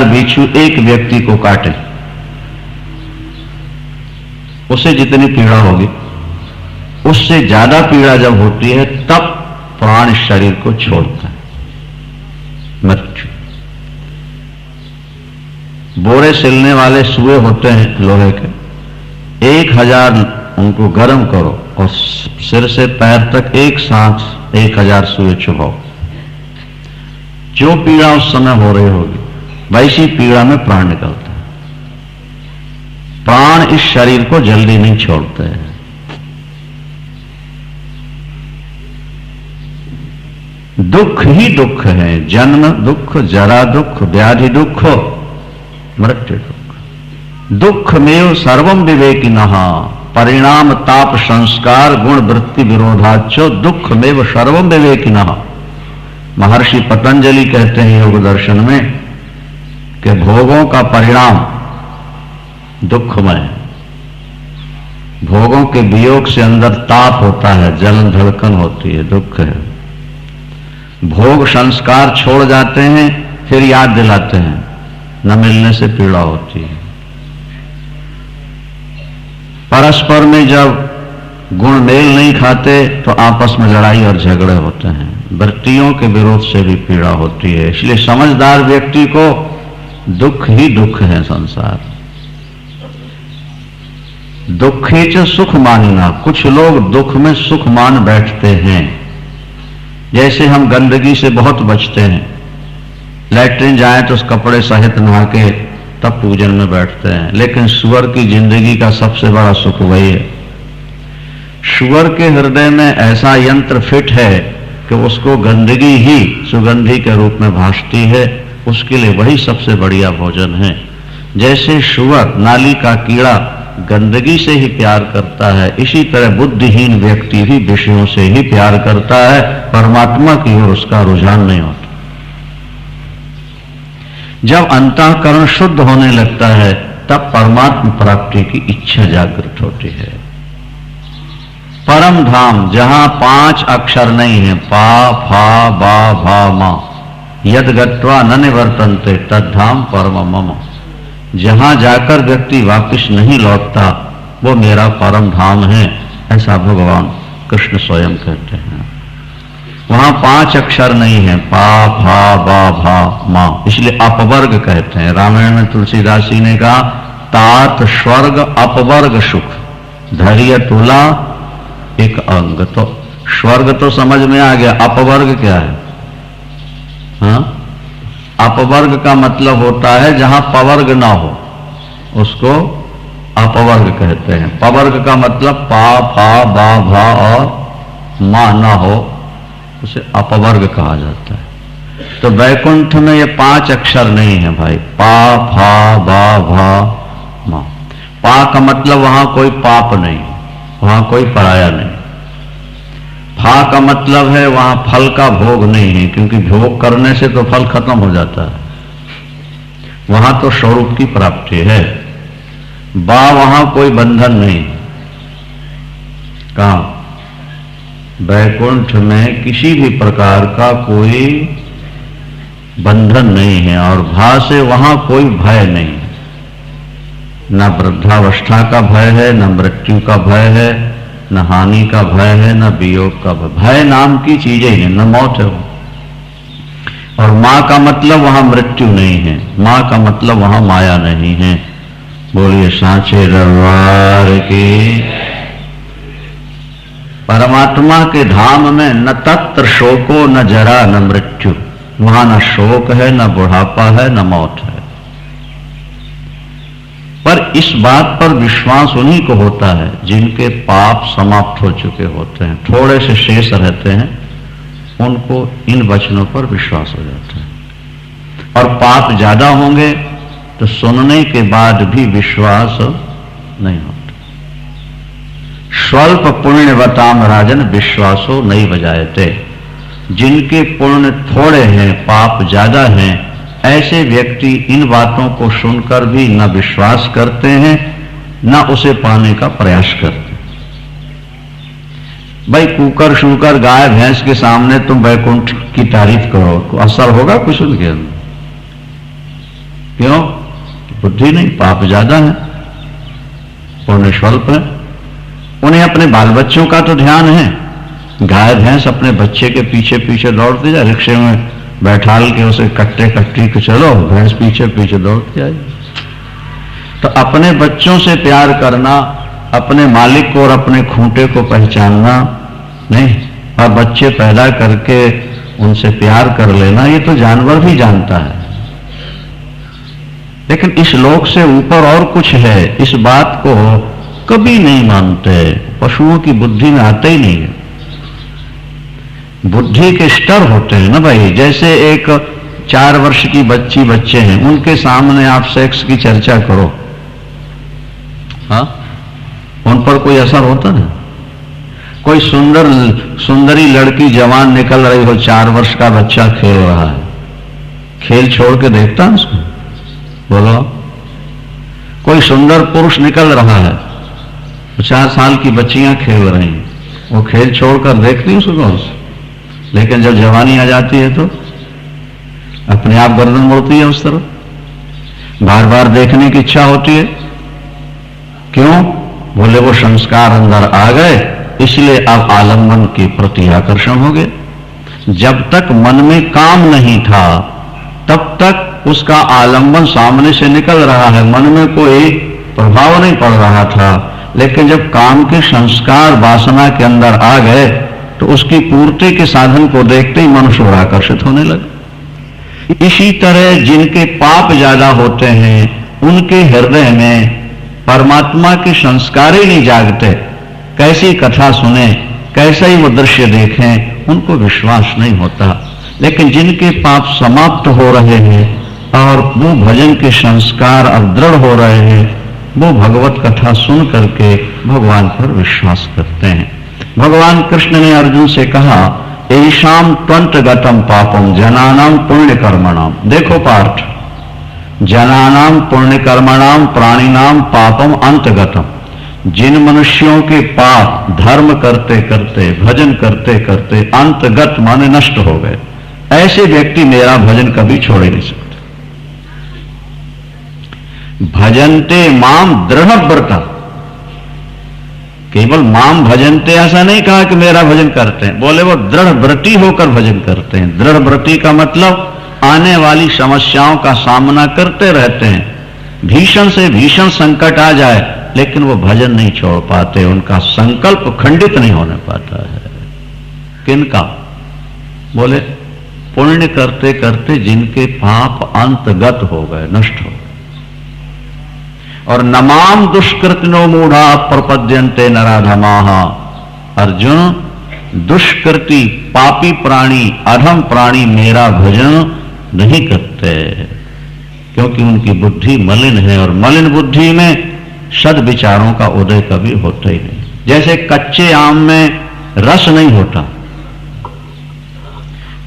बिच्छू एक व्यक्ति को काटे, उसे जितनी पीड़ा होगी, उससे ज्यादा पीड़ा जब होती है तब प्राण शरीर को छोड़ता है, मृत्यु। बोरे सिलने वाले सुए होते हैं लोहे के, 1000 उनको गर्म करो और सिर से पैर तक एक साथ 1000 सुए चुभाओ। जो पीड़ा उस समय हो रही होगी वैसी पीड़ा में प्राण निकलता है। प्राण इस शरीर को जल्दी नहीं छोड़ते हैं। दुख ही दुख है। जन्म दुख, जरा दुख, व्याधि दुख, मृत्यु दुख। दुख में सर्वम विवेकिनः परिणाम ताप संस्कार गुण वृत्ति विरोधाचो दुख में सर्वम विवेकिनः। महर्षि पतंजलि कहते हैं योग दर्शन में कि भोगों का परिणाम दुखमय है। भोगों के वियोग से अंदर ताप होता है, जलन धड़कन होती है, दुख है। भोग संस्कार छोड़ जाते हैं, फिर याद दिलाते हैं, न मिलने से पीड़ा होती है। परस्पर में जब गुण मेल नहीं खाते तो आपस में लड़ाई और झगड़े होते हैं। वृत्तियों के विरोध से भी पीड़ा होती है। इसलिए समझदार व्यक्ति को दुख ही दुख है संसार। दुखे च सुख मानना, कुछ लोग दुख में सुख मान बैठते हैं। जैसे हम गंदगी से बहुत बचते हैं, लैट्रिन जाए तो उस कपड़े सहित नहा के तब पूजन में बैठते हैं, लेकिन सुअर की जिंदगी का सबसे बड़ा सुख वही है। सुअर के हृदय में ऐसा यंत्र फिट है कि उसको गंदगी ही सुगंधी के रूप में भासती है, उसके लिए वही सबसे बढ़िया भोजन है। जैसे सुअर नाली का कीड़ा गंदगी से ही प्यार करता है, इसी तरह बुद्धिहीन व्यक्ति भी विषयों से ही प्यार करता है, परमात्मा की ओर उसका रुझान नहीं होता। जब अंतःकरण शुद्ध होने लगता है तब परमात्मा प्राप्ति की इच्छा जागृत होती है। परम धाम जहां 5 अक्षर नहीं है, पा फा बा भा मा, यद गत्वा न निवर्तन्ते तद्धाम परम मम, जहां जाकर व्यक्ति वापस नहीं लौटता वो मेरा परम धाम है, ऐसा भगवान कृष्ण स्वयं कहते हैं। वहां 5 अक्षर नहीं है, पा फा बा भा मा, इसलिए अपवर्ग कहते हैं। रामायण में तुलसीदास जी ने कहा, तात स्वर्ग अपवर्ग सुख धैर्य तुला एक अंग। तो स्वर्ग तो समझ में आ गया, अपवर्ग क्या है? हाँ, अपवर्ग का मतलब होता है जहां पवर्ग ना हो, उसको अपवर्ग कहते हैं। पवर्ग का मतलब पा फा बा भा और मा ना हो, उसे अपवर्ग कहा जाता है। तो वैकुंठ में ये 5 अक्षर नहीं है भाई, पा फा बा भा मा। पा का मतलब वहां कोई पाप नहीं, वहां कोई पराया नहीं। फा का मतलब है वहां फल का भोग नहीं है, क्योंकि भोग करने से तो फल खत्म हो जाता है, वहां तो स्वरूप की प्राप्ति है। बा वहां कोई बंधन नहीं। कहां? वैकुंठ में किसी भी प्रकार का कोई बंधन नहीं है, और भा से वहां कोई भय नहीं, न वृद्धावस्था का भय है, न मृत्यु का भय है, न हानि का भय है, न वियोग का भय। भय नाम की चीजें हैं, न मौत है। और मां का मतलब वहां मृत्यु नहीं है, मां का मतलब वहां माया नहीं है। बोलिए सांचे दरबार की। परमात्मा के धाम में न तत्र शोको न जरा न मृत्यु, वहां न शोक है, न बुढ़ापा है, न मौत है। पर इस बात पर विश्वास उन्हीं को होता है जिनके पाप समाप्त हो चुके होते हैं, थोड़े से शेष रहते हैं, उनको इन वचनों पर विश्वास हो जाता है। और पाप ज्यादा होंगे तो सुनने के बाद भी विश्वास नहीं होता। स्वल्प पुण्यवताम राजन विश्वासो नहीं बजायते। जिनके पुण्य थोड़े हैं, पाप ज्यादा हैं, ऐसे व्यक्ति इन बातों को सुनकर भी न विश्वास करते हैं, न उसे पाने का प्रयास करते हैं। भाई कुकर शुकर गाय भैंस के सामने तुम वैकुंठ की तारीफ करो, तो असर होगा कुछ उनके अंदर? क्यों? बुद्धि नहीं, पाप ज्यादा है, पुण्य स्वल्प है। उन्हें अपने बाल बच्चों का तो ध्यान है। गाय भैंस अपने बच्चे के पीछे पीछे दौड़ते जाए, रिक्शे में बैठाल के उसे कट्टे कट्टी के चलो, भैंस पीछे पीछे दौड़ती जाए। तो अपने बच्चों से प्यार करना, अपने मालिक को और अपने खूंटे को पहचानना नहीं, और बच्चे पैदा करके उनसे प्यार कर लेना, ये तो जानवर भी जानता है। लेकिन इस लोक से ऊपर और कुछ है, इस बात को कभी नहीं मानते। पशुओं की बुद्धि में आते ही नहीं है। बुद्धि के स्तर होते हैं ना भाई। जैसे एक 4 वर्ष की बच्चे हैं, उनके सामने आप सेक्स की चर्चा करो, हाँ, उन पर कोई असर होता है? कोई सुंदरी लड़की जवान निकल रही हो, 4 वर्ष का बच्चा खेल रहा है, खेल छोड़ के देखता है उसको? बोलो। कोई सुंदर पुरुष निकल रहा है, 4 साल की बच्चियां खेल रही हैं, वो खेल छोड़कर देखती उसको? लेकिन जब जवानी आ जाती है तो अपने आप गर्दन मुड़ती है उस तरफ, बार बार देखने की इच्छा होती है। क्यों? बोले वो संस्कार अंदर आ गए, इसलिए अब आलम्बन के प्रति आकर्षण हो गए। जब तक मन में काम नहीं था तब तक उसका आलम्बन सामने से निकल रहा है, मन में कोई प्रभाव नहीं पड़ रहा था। लेकिन जब काम के संस्कार वासना के अंदर आ गए तो उसकी पूर्ति के साधन को देखते ही मनुष्य और आकर्षित होने लगे। इसी तरह जिनके पाप ज्यादा होते हैं उनके हृदय में परमात्मा के संस्कार ही नहीं जागते। कैसी कथा सुने, कैसा ही वो दृश्य देखें, उनको विश्वास नहीं होता। लेकिन जिनके पाप समाप्त हो रहे हैं और वो भजन के संस्कार अब दृढ़ हो रहे हैं, वो भगवत कथा सुन करके भगवान पर विश्वास करते हैं। भगवान कृष्ण ने अर्जुन से कहा, ऐशाम त्वंत गतम पापम जनानाम पुण्य कर्मणाम। देखो पार्थ, जनानाम पुण्य कर्मणाम प्राणिनाम पापम अंतगतम। जिन मनुष्यों के पाप धर्म करते करते भजन करते करते अंतगत माने नष्ट हो गए, ऐसे व्यक्ति मेरा भजन कभी छोड़ ही नहीं सकते। भजनते माम दृढ़ व्रता, केवल माम भजनते ऐसा नहीं कहा कि मेरा भजन करते हैं, बोले वो दृढ़ व्रती होकर भजन करते हैं। दृढ़ व्रती का मतलब आने वाली समस्याओं का सामना करते रहते हैं। भीषण से भीषण संकट आ जाए लेकिन वो भजन नहीं छोड़ पाते, उनका संकल्प खंडित नहीं होने पाता है। किनका? बोले पुण्य करते करते जिनके पाप अंतगत हो गए, नष्ट हो गए। और नमाम दुष्कृतिनो मूढ़ा प्रपद्यन्ते नराधमाः। अर्जुन, दुष्कृति पापी प्राणी अधम प्राणी मेरा भजन नहीं करते, क्योंकि उनकी बुद्धि मलिन है और मलिन बुद्धि में सद्विचारों का उदय कभी होता ही नहीं। जैसे कच्चे आम में रस नहीं होता,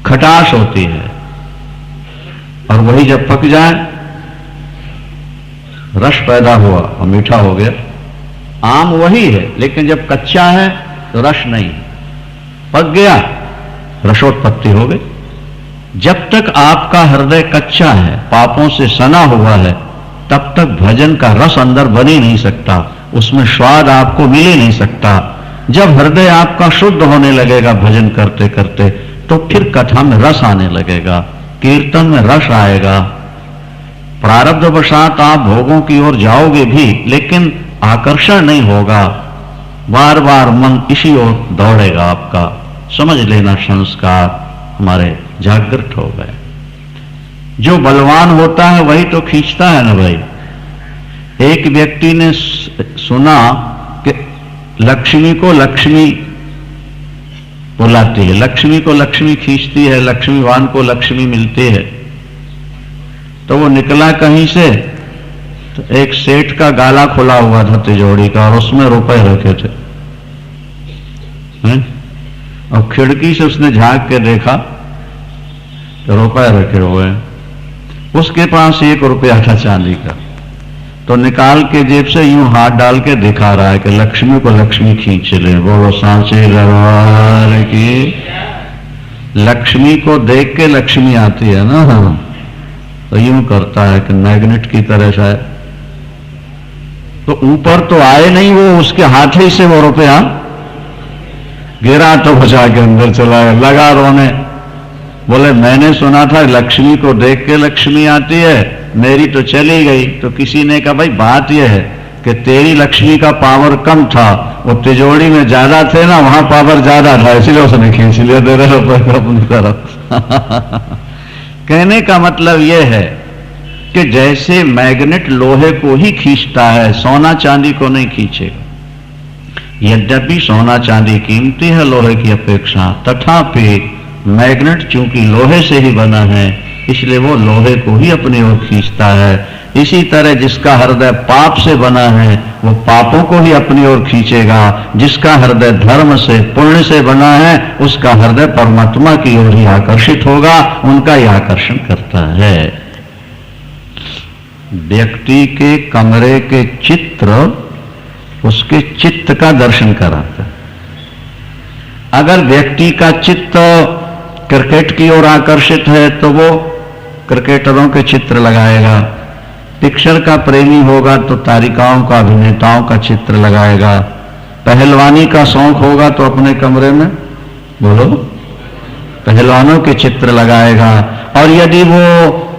खटास होती है, और वही जब पक जाए रस पैदा हुआ और मीठा हो गया। आम वही है, लेकिन जब कच्चा है तो रस नहीं, पक गया रसोत्पत्ति हो गई। जब तक आपका हृदय कच्चा है, पापों से सना हुआ है, तब तक भजन का रस अंदर बन ही नहीं सकता, उसमें स्वाद आपको मिल ही नहीं सकता। जब हृदय आपका शुद्ध होने लगेगा भजन करते करते, तो फिर कथा में रस आने लगेगा, कीर्तन में रस आएगा। प्रारब्धवशात आप भोगों की ओर जाओगे भी, लेकिन आकर्षण नहीं होगा, बार बार मन इसी ओर दौड़ेगा आपका। समझ लेना, संस्कार हमारे जागृत हो गए। जो बलवान होता है वही तो खींचता है ना भाई। एक व्यक्ति ने सुना कि लक्ष्मी को लक्ष्मी बुलाती है, लक्ष्मी को लक्ष्मी खींचती है, लक्ष्मीवान को लक्ष्मी मिलती है। तो वो निकला कहीं से, तो एक सेठ का गाला खुला हुआ था तिजोरी का, और उसमें रुपए रखे थे। और खिड़की से उसने झांक के देखा तो रुपए रखे हुए हैं। उसके पास 1 रुपया था चांदी का, तो निकाल के जेब से यूं हाथ डाल के दिखा रहा है कि लक्ष्मी को लक्ष्मी खींच ले। बोलो सांचे दरबार की। लक्ष्मी को देख के लक्ष्मी आती है ना, तो यूं करता है कि मैग्नेट की तरह से। तो ऊपर तो आए नहीं, वो उसके हाथ ही से वो रुपया गिरा तो बचा के अंदर चला गया। लगा रोने, बोले मैंने सुना था लक्ष्मी को देख के लक्ष्मी आती है, मेरी तो चली गई। तो किसी ने कहा भाई बात यह है कि तेरी लक्ष्मी का पावर कम था, वो तिजोरी में ज्यादा थे ना, वहां पावर ज्यादा था, इसलिए उसने खींच लिया दे रहे अपनी तरफ। कहने का मतलब यह है कि जैसे मैग्नेट लोहे को ही खींचता है, सोना चांदी को नहीं खींचेगा। यद्यपि सोना चांदी कीमती है लोहे की अपेक्षा, तथापि मैग्नेट चूंकि लोहे से ही बना है, इसलिए वो लोहे को ही अपनी ओर खींचता है। इसी तरह जिसका हृदय पाप से बना है, वो पापों को ही अपनी ओर खींचेगा। जिसका हृदय धर्म से पुण्य से बना है, उसका हृदय परमात्मा की ओर ही आकर्षित होगा, उनका ही आकर्षण करता है। व्यक्ति के कमरे के चित्र उसके चित्त का दर्शन कराता है। अगर व्यक्ति का चित्त क्रिकेट की ओर आकर्षित है तो वो क्रिकेटरों के चित्र लगाएगा। पिक्चर का प्रेमी होगा तो तारिकाओं का, अभिनेताओं का चित्र लगाएगा। पहलवानी का शौक होगा तो अपने कमरे में बोलो पहलवानों के चित्र लगाएगा। और यदि वो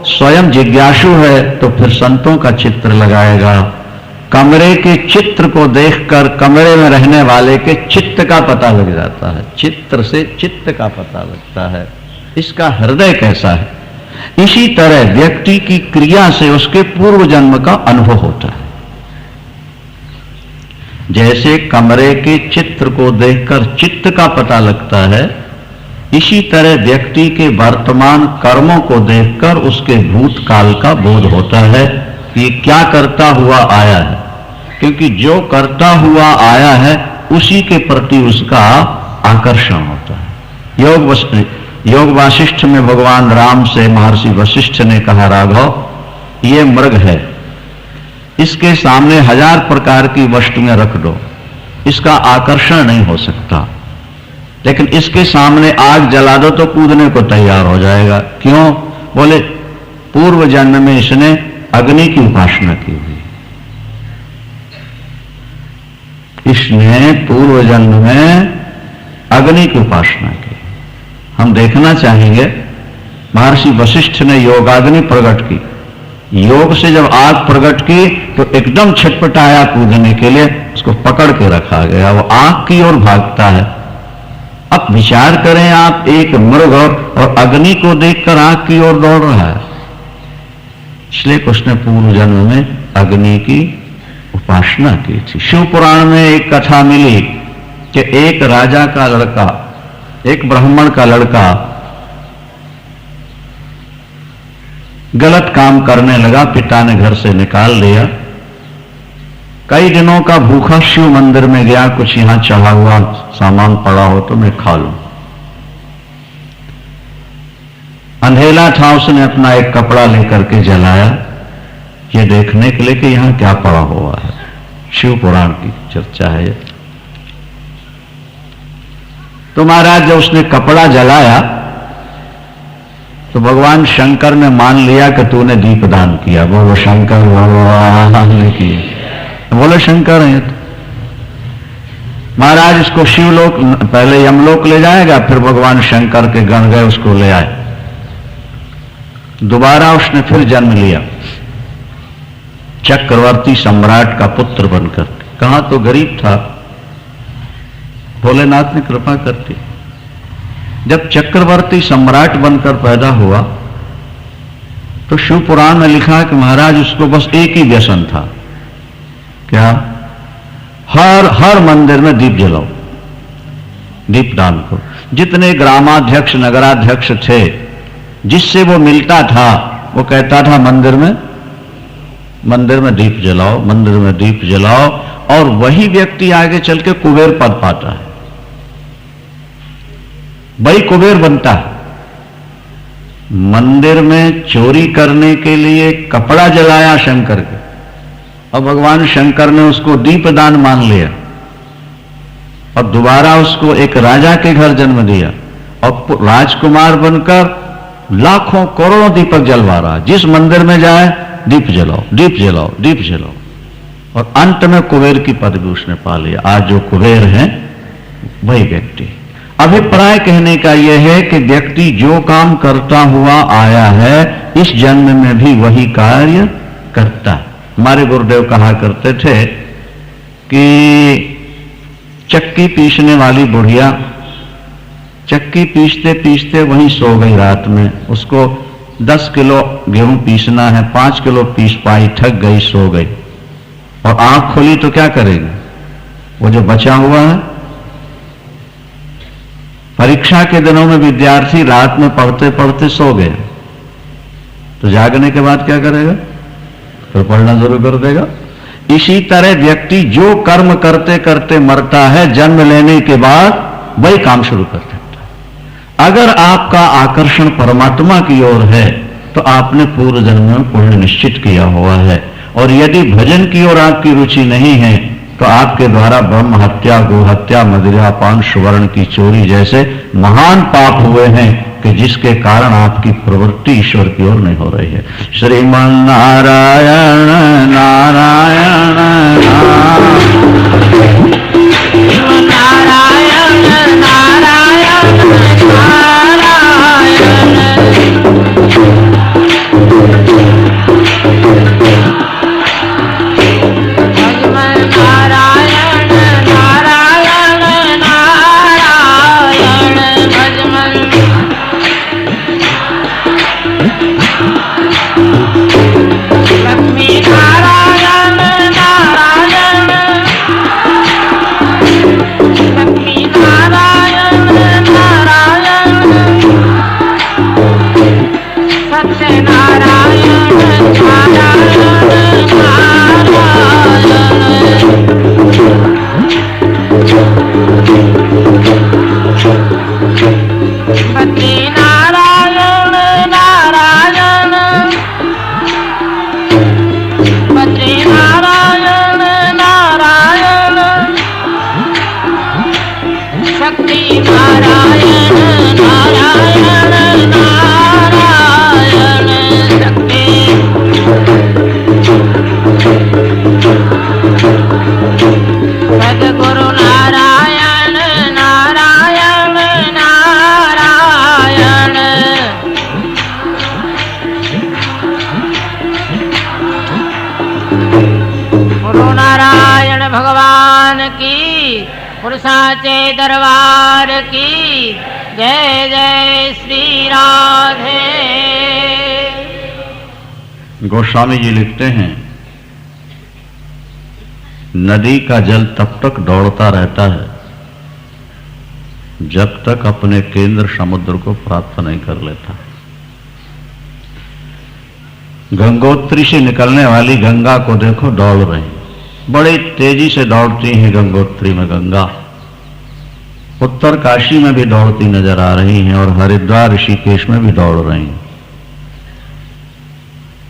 स्वयं जिज्ञासु है तो फिर संतों का चित्र लगाएगा। कमरे के चित्र को देखकर कमरे में रहने वाले के चित्त का पता लग जाता है। चित्र से चित्त का पता लगता है, इसका हृदय कैसा है। इसी तरह व्यक्ति की क्रिया से उसके पूर्व जन्म का अनुभव होता है। जैसे कमरे के चित्र को देखकर चित्त का पता लगता है, इसी तरह व्यक्ति के वर्तमान कर्मों को देखकर उसके भूतकाल का बोध होता है कि ये क्या करता हुआ आया है, क्योंकि जो करता हुआ आया है उसी के प्रति उसका आकर्षण होता है। योग वासिष्ठ में भगवान राम से महर्षि वशिष्ठ ने कहा, राघव ये मृग है, इसके सामने 1000 प्रकार की वस्तुएं रख दो, इसका आकर्षण नहीं हो सकता, लेकिन इसके सामने आग जला दो तो कूदने को तैयार हो जाएगा। क्यों? बोले पूर्व जन्म में इसने अग्नि की उपासना की हुई, इसने पूर्व जन्म में अग्नि की उपासना की। हम देखना चाहेंगे महर्षि वशिष्ठ ने योगाग्नि प्रकट की, योग से जब आग प्रकट की तो एकदम छटपटाया कूदने के लिए, उसको पकड़ के रखा गया, वो आग की ओर भागता है। अब विचार करें आप, एक मृग और अग्नि को देखकर आग की ओर दौड़ रहा है, इसलिए उसने पूर्व जन्म में अग्नि की उपासना की थी। शिव पुराण में एक कथा मिली कि एक राजा का लड़का, एक ब्राह्मण का लड़का गलत काम करने लगा, पिता ने घर से निकाल दिया। कई दिनों का भूखा शिव मंदिर में गया, कुछ यहां चढ़ा हुआ सामान पड़ा हो तो मैं खा लूं। अंधेला था, उसने अपना एक कपड़ा लेकर के जलाया, ये देखने के लिए कि यहां क्या पड़ा हुआ है। शिव पुराण की चर्चा है। तो महाराज जब उसने कपड़ा जलाया तो भगवान शंकर ने मान लिया कि तूने दीपदान किया। बोलो शंकर भगवान ने किया, बोलो शंकर है। महाराज इसको शिवलोक, पहले यमलोक ले जाएगा, फिर भगवान शंकर के गण गए उसको ले आए। दोबारा उसने फिर जन्म लिया, चक्रवर्ती सम्राट का पुत्र बनकर। कहां तो गरीब था, भोलेनाथ ने कृपा करती। जब चक्रवर्ती सम्राट बनकर पैदा हुआ तो शिव पुराण में लिखा कि महाराज उसको बस एक ही व्यसन था, क्या? हर मंदिर में दीप जलाओ, दीपदान करो। जितने ग्रामाध्यक्ष नगराध्यक्ष थे, जिससे वो मिलता था, वो कहता था मंदिर में दीप जलाओ, मंदिर में दीप जलाओ। और वही व्यक्ति आगे चल के कुबेर पद पाता है, वही कुबेर बनता है। मंदिर में चोरी करने के लिए कपड़ा जलाया शंकर के, और भगवान शंकर ने उसको दीपदान मान लिया और दोबारा उसको एक राजा के घर जन्म दिया और राजकुमार बनकर लाखों करोड़ों दीपक जलवा रहा। जिस मंदिर में जाए दीप जलाओ, दीप जलाओ, दीप जलाओ। और अंत में कुबेर की पदवी उसने पा लिया। आज जो कुबेर है वही व्यक्ति। अभिप्राय कहने का यह है कि व्यक्ति जो काम करता हुआ आया है, इस जन्म में भी वही कार्य करता है। हमारे गुरुदेव कहा करते थे कि चक्की पीसने वाली बुढ़िया चक्की पीसते पीसते वहीं सो गई रात में। उसको 10 किलो गेहूं पीसना है, 5 किलो पीस पाई, थक गई, सो गई। और आंख खोली तो क्या करेगी? वो जो बचा हुआ है। परीक्षा के दिनों में विद्यार्थी रात में पढ़ते पढ़ते सो गए, तो जागने के बाद क्या करेगा? फिर पढ़ना शुरू कर देगा। इसी तरह व्यक्ति जो कर्म करते करते मरता है, जन्म लेने के बाद वही काम शुरू कर देता है। अगर आपका आकर्षण परमात्मा की ओर है तो आपने पूर्व जन्म में पुण्य निश्चित किया हुआ है। और यदि भजन की ओर आपकी रुचि नहीं है तो आपके द्वारा ब्रह्म हत्या, गो हत्या, मदिरापान, सुवर्ण की चोरी जैसे महान पाप हुए हैं कि जिसके कारण आपकी प्रवृत्ति ईश्वर की ओर नहीं हो रही है। श्रीमन नारायण नारायण नारायण नारायण नारायण शक्ति नारायण नारायण नारायण शक्ति सद्गुरु नारायण नारायण नारायण गुरु नारायण भगवान की पुरुषाचे दरबार की जय जय श्री राधे। गोस्वामी जी लिखते हैं, नदी का जल तब तक दौड़ता रहता है जब तक अपने केंद्र समुद्र को प्राप्त नहीं कर लेता। गंगोत्री से निकलने वाली गंगा को देखो, दौड़ रही, बड़ी तेजी से दौड़ती है गंगोत्री में गंगा। उत्तर काशी में भी दौड़ती नजर आ रही हैं और हरिद्वार ऋषिकेश में भी दौड़ रही हैं।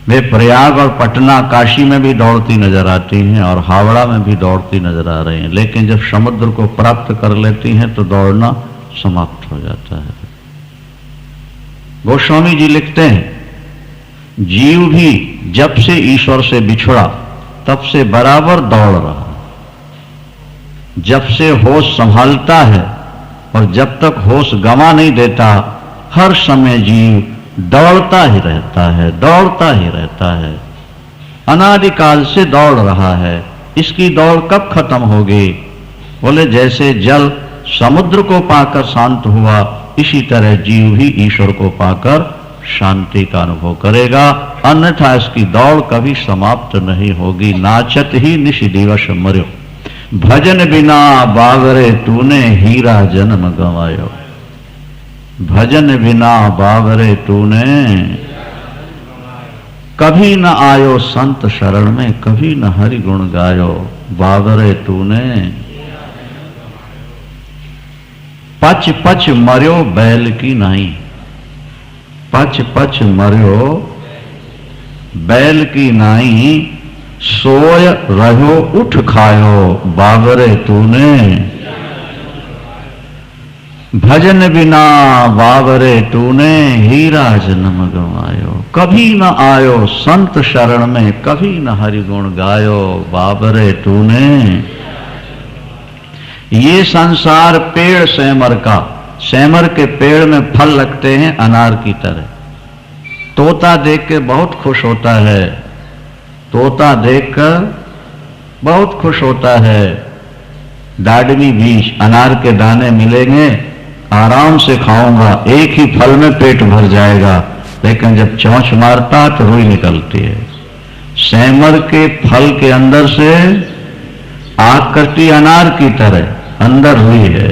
वे प्रयाग और पटना काशी में भी दौड़ती नजर आती हैं और हावड़ा में भी दौड़ती नजर आ रही हैं, लेकिन जब समुद्र को प्राप्त कर लेती हैं तो दौड़ना समाप्त हो जाता है। गोस्वामी जी लिखते हैं, जीव भी जब से ईश्वर से बिछड़ा तब से बराबर दौड़ रहा। जब से होश संभालता है और जब तक होश गंवा नहीं देता, हर समय जीव दौड़ता ही रहता है, दौड़ता ही रहता है। अनादिकाल से दौड़ रहा है। इसकी दौड़ कब खत्म होगी? बोले जैसे जल समुद्र को पाकर शांत हुआ, इसी तरह जीव भी ईश्वर को पाकर शांति का अनुभव करेगा, अन्यथा इसकी दौड़ कभी समाप्त नहीं होगी। नाचत ही निश दिवस मर्यो, भजन बिना बावरे तूने हीरा जन्म गंवायो। भजन बिना बावरे तूने कभी न आयो संत शरण में, कभी न हरि गुण गायो। बावरे तूने पच पच मर्यो बैल की नहीं, पच पच मर्यो बैल की नाई, सोय रहो उठ खायो। बावरे तूने भजन बिना बावरे तूने हीरा जन्म गंवायो। कभी न आयो संत शरण में, कभी न हरि गुण गायो। बावरे तूने ये संसार पेड़ सेमर का, सेमर के पेड़ में फल लगते हैं अनार की तरह। तोता देख के बहुत खुश होता है, तोता देखकर बहुत खुश होता है। दाड़मी बीज अनार के दाने मिलेंगे, आराम से खाऊंगा, एक ही फल में पेट भर जाएगा। लेकिन जब चोंच मारता तो रुई निकलती है। सेमर के फल के अंदर से आकृति अनार की तरह अंदर हुई है।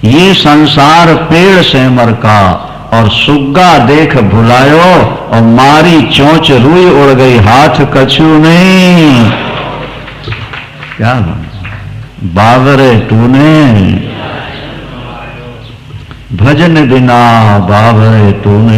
ये संसार पेड़ सेमर का, और सुग्गा देख भुलायो और मारी चोंच रुई उड़ गई, हाथ कछु नहीं। क्या बावरे तूने भजन बिना बावरे तूने